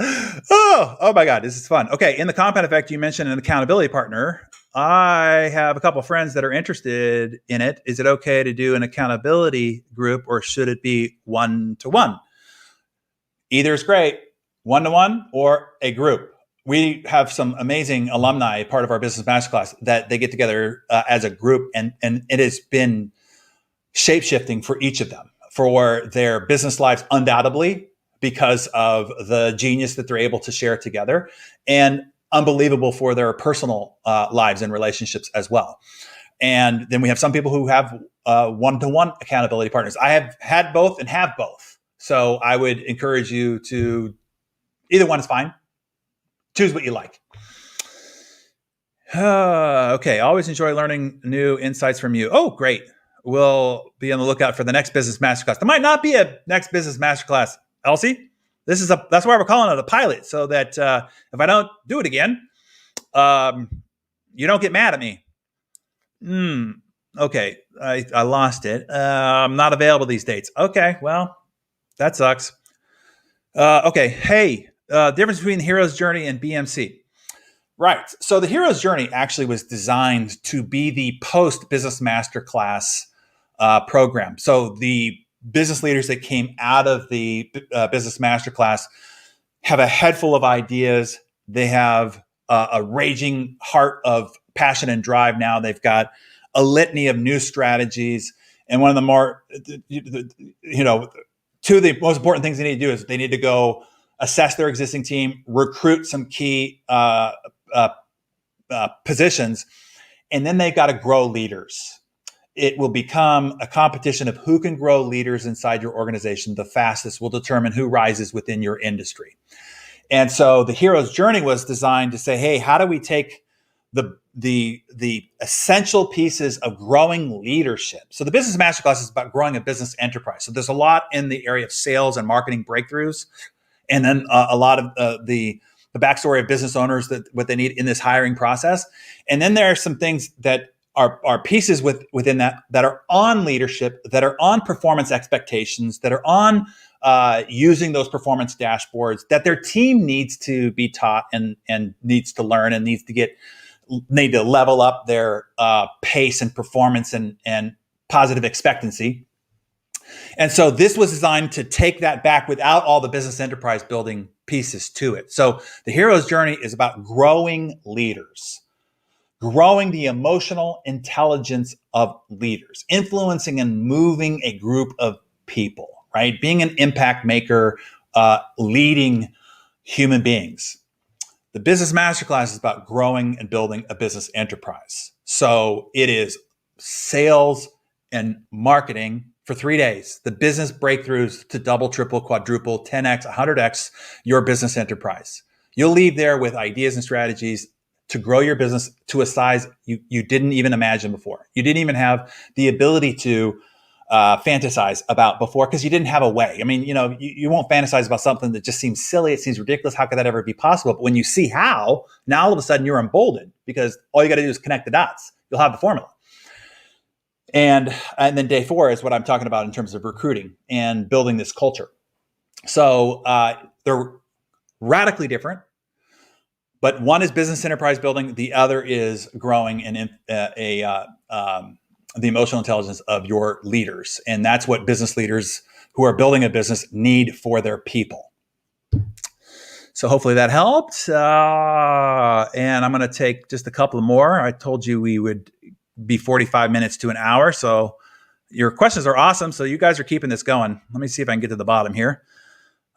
Oh my God, this is fun. Okay, in the compound effect, you mentioned an accountability partner. I have a couple of friends that are interested in it. Is it okay to do an accountability group, or should it be one-to-one? Either is great, one-to-one or a group. We have some amazing alumni, part of our business masterclass, that they get together as a group, and it has been shape-shifting for each of them, for their business lives, undoubtedly, because of the genius that they're able to share together, and unbelievable for their personal lives and relationships as well. And then we have some people who have one-to-one accountability partners. I have had both and have both. So I would encourage you to, either one is fine. Choose what you like. Okay. Always enjoy learning new insights from you. Oh, great. We'll be on the lookout for the next business masterclass. There might not be a next business masterclass, Elsie. That's why we're calling it a pilot, so that if I don't do it again, you don't get mad at me. Okay. I lost it. I'm not available these dates. Okay. Well, that sucks. Okay. Hey, difference between the hero's journey and BMC. Right. So the hero's journey actually was designed to be the post-business masterclass program. So the business leaders that came out of the business masterclass have a head full of ideas. They have a raging heart of passion and drive now. They've got a litany of new strategies. And one of the more, two of the most important things they need to do is they need to go assess their existing team, recruit some key positions, and then they've got to grow leaders. It will become a competition of who can grow leaders inside your organization the fastest will determine who rises within your industry. And so the hero's journey was designed to say, hey, how do we take the essential pieces of growing leadership? So the business masterclass is about growing a business enterprise. So there's a lot in the area of sales and marketing breakthroughs, and then a lot of the backstory of business owners, that what they need in this hiring process. And then there are some things that are pieces within that are on leadership, that are on performance expectations, that are on using those performance dashboards, that their team needs to be taught and needs to learn and need to level up their pace and performance and positive expectancy. And so this was designed to take that back without all the business enterprise building pieces to it. So the hero's journey is about growing leaders, growing the emotional intelligence of leaders, influencing and moving a group of people, right? Being an impact maker, leading human beings. The business masterclass is about growing and building a business enterprise. So it is sales and marketing for 3 days, the business breakthroughs to double, triple, quadruple, 10x, 100x your business enterprise. You'll leave there with ideas and strategies to grow your business to a size you didn't even imagine before. You didn't even have the ability to fantasize about before, because you didn't have a way. I mean, you won't fantasize about something that just seems silly. It seems ridiculous. How could that ever be possible? But when you see how, now all of a sudden you're emboldened, because all you got to do is connect the dots. You'll have the formula. And then day 4 is what I'm talking about in terms of recruiting and building this culture. So they're radically different, but one is business enterprise building. The other is growing the emotional intelligence of your leaders. And that's what business leaders who are building a business need for their people. So hopefully that helped. And I'm going to take just a couple more. I told you we would be 45 minutes to an hour. So your questions are awesome. So you guys are keeping this going. Let me see if I can get to the bottom here.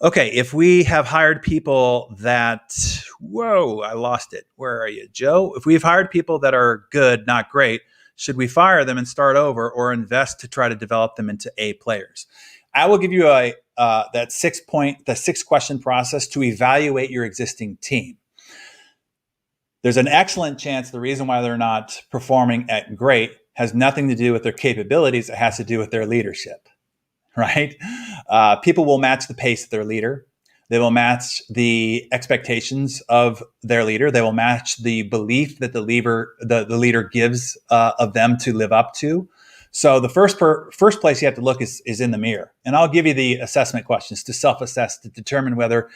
Okay, if we have hired people that, whoa, I lost it. Where are you, Joe? If we've hired people that are good, not great, should we fire them and start over or invest to try to develop them into A players? I will give you that 6-question process to evaluate your existing team. There's an excellent chance the reason why they're not performing at great has nothing to do with their capabilities. It has to do with their leadership, right? People will match the pace of their leader. They will match the expectations of their leader. They will match the belief that the leader gives of them to live up to. So the first place you have to look is in the mirror. And I'll give you the assessment questions to self-assess to determine whether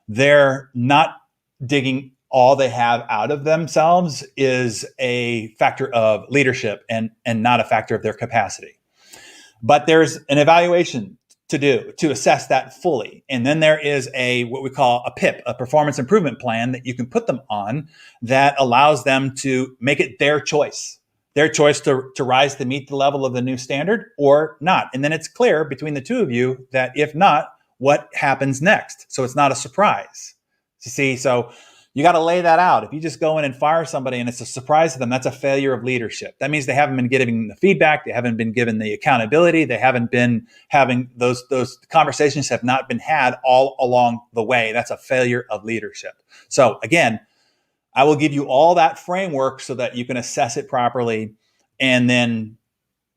they're not digging all they have out of themselves is a factor of leadership and not a factor of their capacity. But there's an evaluation to do to assess that fully. And then there is what we call a PIP, a performance improvement plan that you can put them on that allows them to make it their choice to rise to meet the level of the new standard or not. And then it's clear between the two of you that if not, what happens next? So it's not a surprise. You see, so you got to lay that out. If you just go in and fire somebody and it's a surprise to them, that's a failure of leadership. That means they haven't been getting the feedback. They haven't been given the accountability. They haven't been having those conversations have not been had all along the way. That's a failure of leadership. So again, I will give you all that framework so that you can assess it properly and then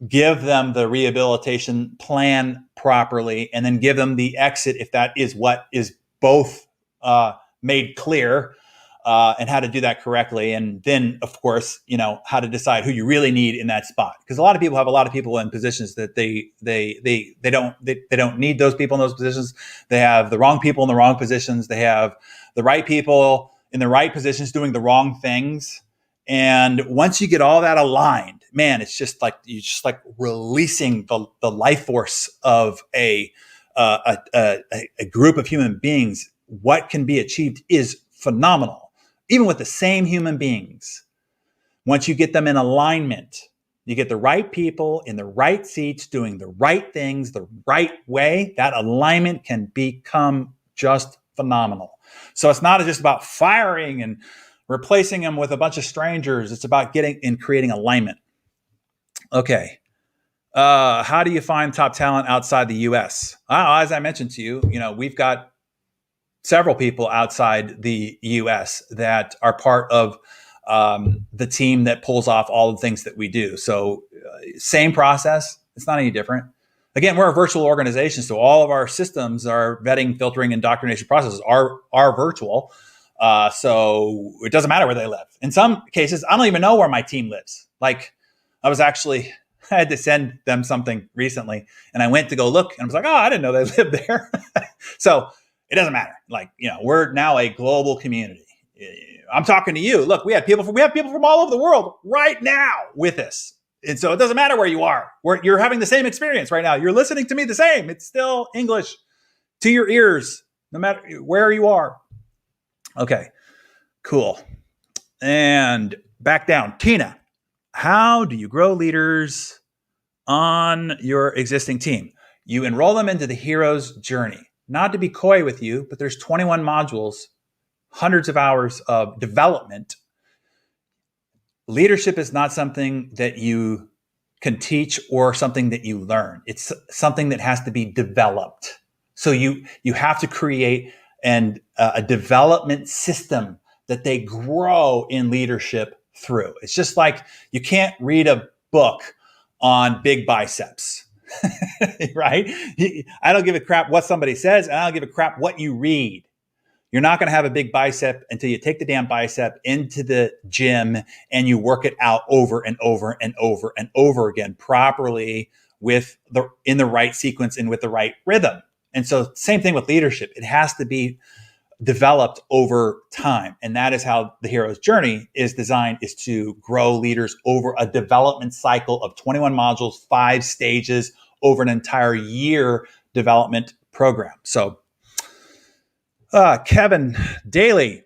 give them the rehabilitation plan properly and then give them the exit if that is what is both made clear. And how to do that correctly. And then, of course, how to decide who you really need in that spot. Because a lot of people have a lot of people in positions that they don't need those people in those positions. They have the wrong people in the wrong positions. They have the right people in the right positions doing the wrong things. And once you get all that aligned, man, it's just like releasing the life force of a group of human beings. What can be achieved is phenomenal. Even with the same human beings, once you get them in alignment, you get the right people in the right seats doing the right things the right way, that alignment can become just phenomenal. So it's not just about firing and replacing them with a bunch of strangers. It's about getting and creating alignment. Okay. How do you find top talent outside the U.S.? As I mentioned to you, we've got several people outside the U.S. that are part of the team that pulls off all the things that we do. So same process. It's not any different. Again, we're a virtual organization, so all of our systems, our vetting, filtering, indoctrination processes are virtual. So it doesn't matter where they live. In some cases, I don't even know where my team lives. Like I had to send them something recently and I went to go look and I was like, I didn't know they lived there. So it doesn't matter. We're now a global community. I'm talking to you. Look, we have people from all over the world right now with us. And so it doesn't matter where you are. You're having the same experience right now. You're listening to me the same. It's still English to your ears, no matter where you are. Okay, cool. And back down. Tina, how do you grow leaders on your existing team? You enroll them into the hero's journey. Not to be coy with you, but there's 21 modules, hundreds of hours of development. Leadership is not something that you can teach or something that you learn. It's something that has to be developed. So you have to create a development system that they grow in leadership through. It's just like you can't read a book on big biceps. Right? I don't give a crap what somebody says, and I don't give a crap what you read. You're not going to have a big bicep until you take the damn bicep into the gym and you work it out over and over and over and over again properly in the right sequence and with the right rhythm. And so same thing with leadership. It has to be developed over time. And that is how the hero's journey is designed, is to grow leaders over a development cycle of 21 modules, 5 stages over an entire year development program. So Kevin Daly,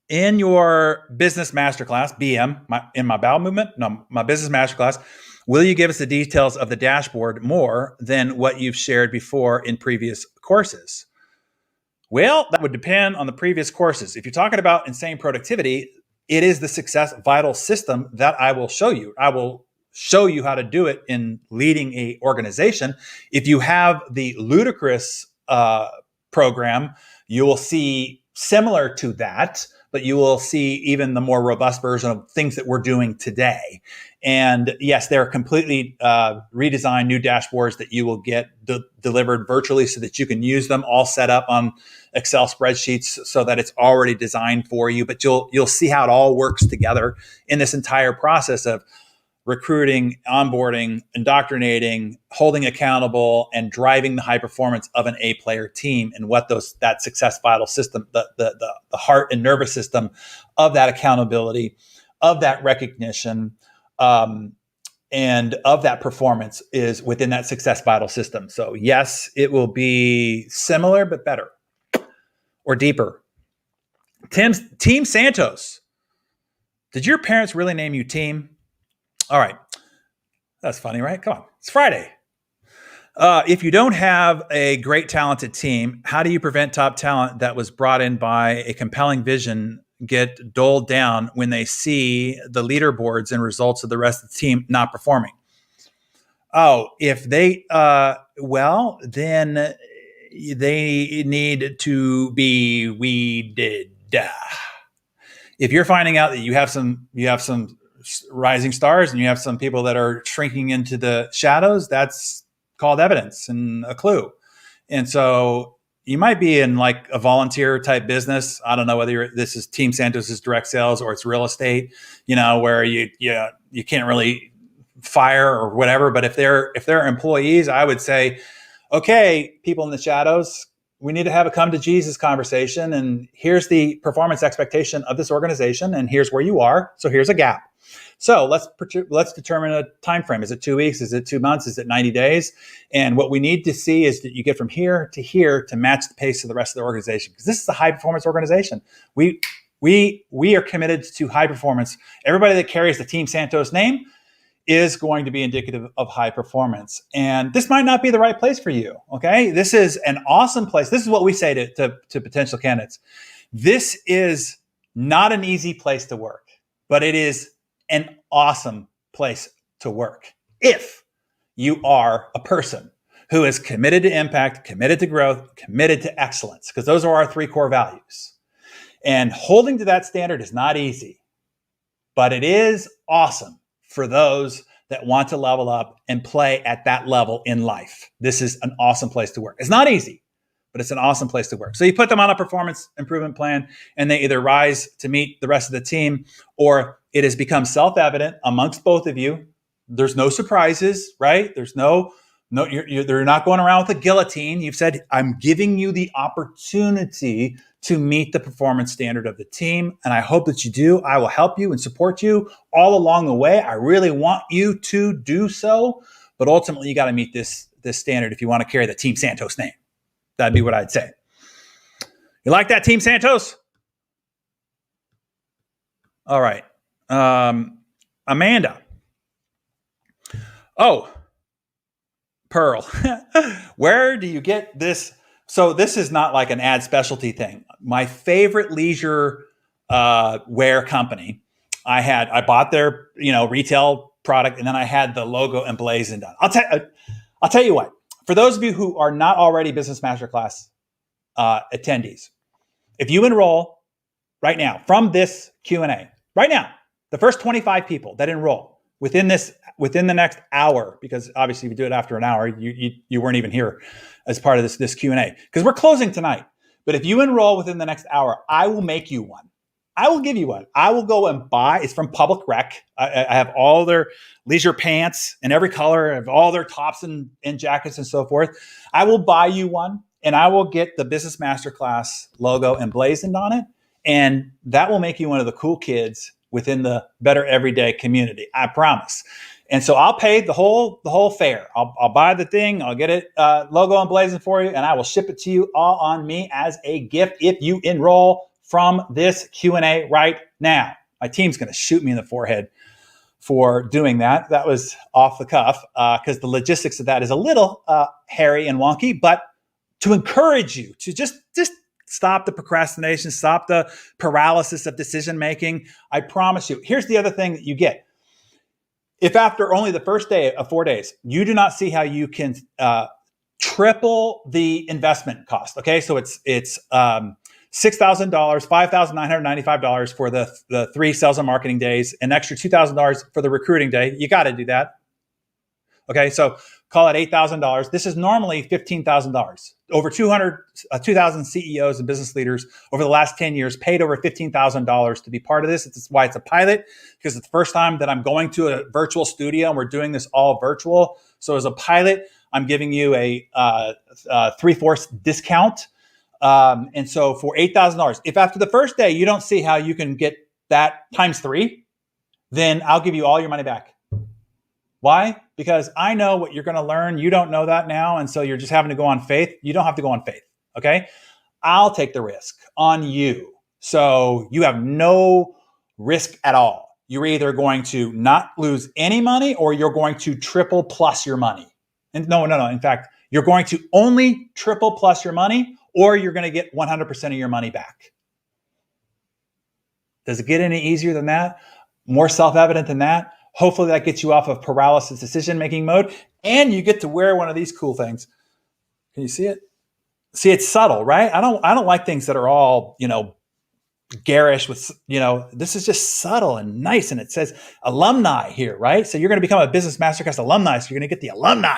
in your business masterclass, BM, in my bowel movement, no, my business masterclass, will you give us the details of the dashboard more than what you've shared before in previous courses? Well, that would depend on the previous courses. If you're talking about insane productivity, it is the success vital system that I will show you. I will show you how to do it in leading a organization. If you have the ludicrous program, you will see similar to that, but you will see even the more robust version of things that we're doing today. And yes, they're completely redesigned new dashboards that you will get delivered virtually so that you can use them all set up on Excel spreadsheets so that it's already designed for you. But you'll see how it all works together in this entire process of recruiting, onboarding, indoctrinating, holding accountable, and driving the high performance of an A-player team, and what that success vital system, the heart and nervous system of that accountability, of that recognition, and of that performance is within that success vital system. So yes, it will be similar but better or deeper. Team Santos. Did your parents really name you Team? All right. That's funny, right? Come on. It's Friday. If you don't have a great, talented team, how do you prevent top talent that was brought in by a compelling vision get doled down when they see the leaderboards and results of the rest of the team not performing? Oh, if they, then they need to be weeded. If you're finding out that you have some rising stars and you have some people that are shrinking into the shadows, that's called evidence and a clue. And so you might be in like a volunteer type business. I don't know whether this is Team Santos's direct sales or it's real estate, where you can't really fire or whatever. But if they're employees, I would say, okay, people in the shadows, we need to have a come to Jesus conversation. And here's the performance expectation of this organization. And here's where you are. So here's a gap. So let's determine a time frame. Is it 2 weeks? Is it 2 months? Is it 90 days? And what we need to see is that you get from here to match the pace of the rest of the organization, because this is a high performance organization. We are committed to high performance. Everybody that carries the Team Santos name is going to be indicative of high performance. And this might not be the right place for you. Okay, this is an awesome place. This is what we say to potential candidates. This is not an easy place to work, but it is an awesome place to work if you are a person who is committed to impact, committed to growth, committed to excellence, because those are our 3 core values. And holding to that standard is not easy, but it is awesome for those that want to level up and play at that level in life. This is an awesome place to work. It's not easy, but it's an awesome place to work. So you put them on a performance improvement plan and they either rise to meet the rest of the team, or it has become self-evident amongst both of you. There's no surprises, right? There's they're not going around with a guillotine. You've said, I'm giving you the opportunity to meet the performance standard of the team. And I hope that you do. I will help you and support you all along the way. I really want you to do so. But ultimately, you got to meet this standard if you want to carry the Team Santos name. That'd be what I'd say. You like that, Team Santos? All right. Amanda. Oh, Pearl. Where do you get this? So this is not like an ad specialty thing. My favorite leisure wear company, I bought their retail product, and then I had the logo emblazoned on. I'll tell you what. For those of you who are not already Business Masterclass attendees, if you enroll right now from this Q&A, right now, the first 25 people that enroll within the next hour, because obviously if you do it after an hour, you weren't even here as part of this Q&A, because we're closing tonight. But if you enroll within the next hour, I will make you one. I will give you one. I will go and buy. It's from Public Rec. I have all their leisure pants in every color. I have all their tops and jackets and so forth. I will buy you one, and I will get the Business Masterclass logo emblazoned on it. And that will make you one of the cool kids within the Better Everyday community. I promise. And so I'll pay the whole fare. I'll buy the thing. I'll get it logo emblazoned for you, and I will ship it to you all on me as a gift if you enroll from this Q&A right now. My team's going to shoot me in the forehead for doing that. That was off the cuff because the logistics of that is a little hairy and wonky, but to encourage you to just stop the procrastination, stop the paralysis of decision-making. I promise you. Here's the other thing that you get. If after only the first day of 4 days, you do not see how you can triple the investment cost. Okay. So it's $6,000, $5,995 for the 3 sales and marketing days, an extra $2,000 for the recruiting day. You got to do that. Okay. So call it $8,000. This is normally $15,000. Over 2,000 CEOs and business leaders over the last 10 years paid over $15,000 to be part of this. That's why it's a pilot, because it's the first time that I'm going to a virtual studio and we're doing this all virtual. So as a pilot, I'm giving you a 3/4 discount. And so for $8,000, if after the first day you don't see how you can get that times 3, then I'll give you all your money back. Why? Because I know what you're going to learn. You don't know that now. And so you're just having to go on faith. You don't have to go on faith. Okay. I'll take the risk on you. So you have no risk at all. You're either going to not lose any money or you're going to triple plus your money. And no. In fact, you're going to only triple plus your money, or you're going to get 100% of your money back. Does it get any easier than that? More self-evident than that? Hopefully that gets you off of paralysis decision-making mode, and you get to wear one of these cool things. Can you see it? See, it's subtle, right? I don't like things that are all, garish with, this is just subtle and nice. And it says alumni here, right? So you're going to become a Business Masterclass alumni. So you're going to get the alumni.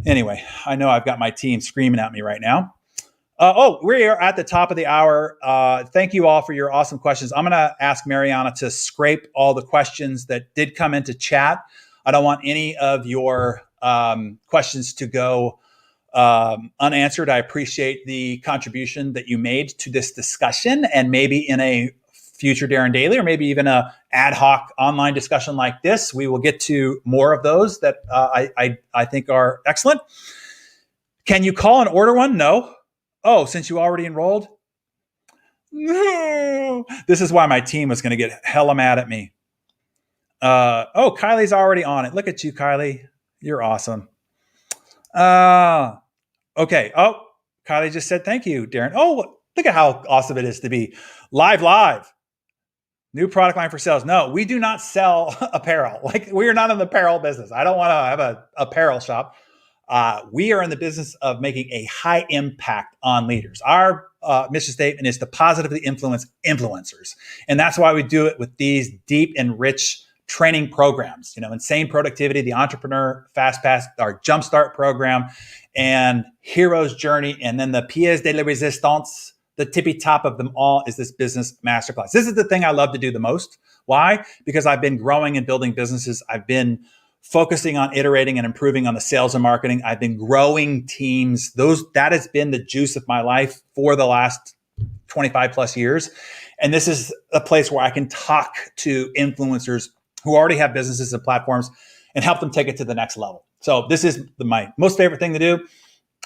Anyway, I know I've got my team screaming at me right now. We are at the top of the hour. Thank you all for your awesome questions. I'm going to ask Mariana to scrape all the questions that did come into chat. I don't want any of your questions to go unanswered. I appreciate the contribution that you made to this discussion, and maybe in a future Darren Daily, or maybe even a ad hoc online discussion like this, we will get to more of those that I think are excellent. Can you call and order one? No. Oh, since you already enrolled? No. This is why my team was going to get hella mad at me. Kylie's already on it. Look at you, Kylie. You're awesome. Okay. Oh, Kylie just said thank you, Darren. Oh, look at how awesome it is to be live. New product line for sales. No, we do not sell apparel. Like, we are not in the apparel business. I don't want to have an apparel shop. We are in the business of making a high impact on leaders. Our mission statement is to positively influence influencers. And that's why we do it with these deep and rich training programs, Insane Productivity, the Entrepreneur Fast Pass, our Jumpstart program, and Hero's Journey. And then the Pièce de la Résistance, the tippy top of them all, is this Business Masterclass. This is the thing I love to do the most. Why? Because I've been growing and building businesses. I've been focusing on iterating and improving on the sales and marketing. I've been growing teams. That has been the juice of my life for the last 25 plus years. And this is a place where I can talk to influencers who already have businesses and platforms and help them take it to the next level. So this is my most favorite thing to do.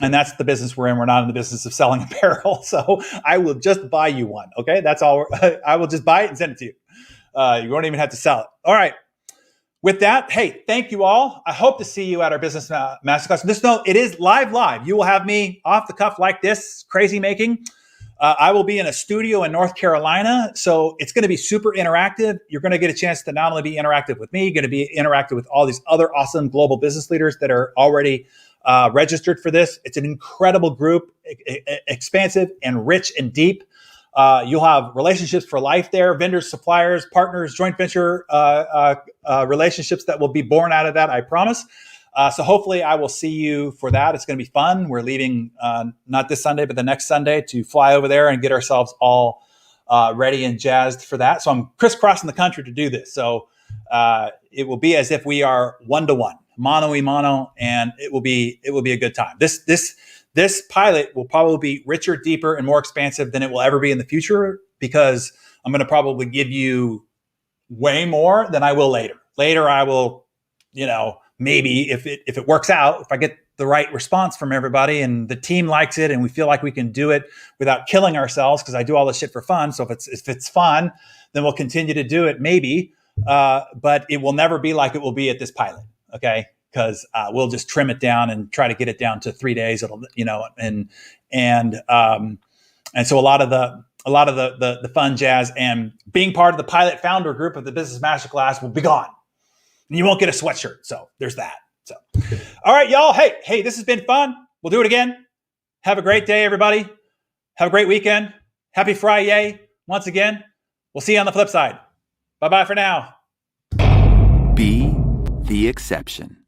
And that's the business we're in. We're not in the business of selling apparel. So I will just buy you one. Okay. That's all. I will just buy it and send it to you. You won't even have to sell it. All right. With that, hey, thank you all. I hope to see you at our Business Masterclass. Just know it is live. You will have me off the cuff like this, crazy making. I will be in a studio in North Carolina, so it's going to be super interactive. You're going to get a chance to not only be interactive with me, you're going to be interactive with all these other awesome global business leaders that are already registered for this. It's an incredible group, expansive and rich and deep. You'll have relationships for life there, vendors, suppliers, partners, joint venture relationships that will be born out of that, I promise. So hopefully I will see you for that. It's going to be fun. We're leaving not this Sunday, but the next Sunday to fly over there and get ourselves all ready and jazzed for that. So I'm crisscrossing the country to do this. So it will be as if we are 1-to-1, mano-a-mano, and it will be a good time. This pilot will probably be richer, deeper, and more expansive than it will ever be in the future, because I'm going to probably give you way more than I will later. Later, I will, maybe if it works out, if I get the right response from everybody and the team likes it and we feel like we can do it without killing ourselves, because I do all this shit for fun. So if it's fun, then we'll continue to do it, maybe. But it will never be like it will be at this pilot. Okay. Because we'll just trim it down and try to get it down to 3 days. It'll, and so a lot of the fun jazz and being part of the pilot founder group of the Business Masterclass will be gone, and you won't get a sweatshirt. So there's that. So, all right, y'all. Hey, this has been fun. We'll do it again. Have a great day, everybody. Have a great weekend. Happy Friday once again. We'll see you on the flip side. Bye-bye for now. Be the exception.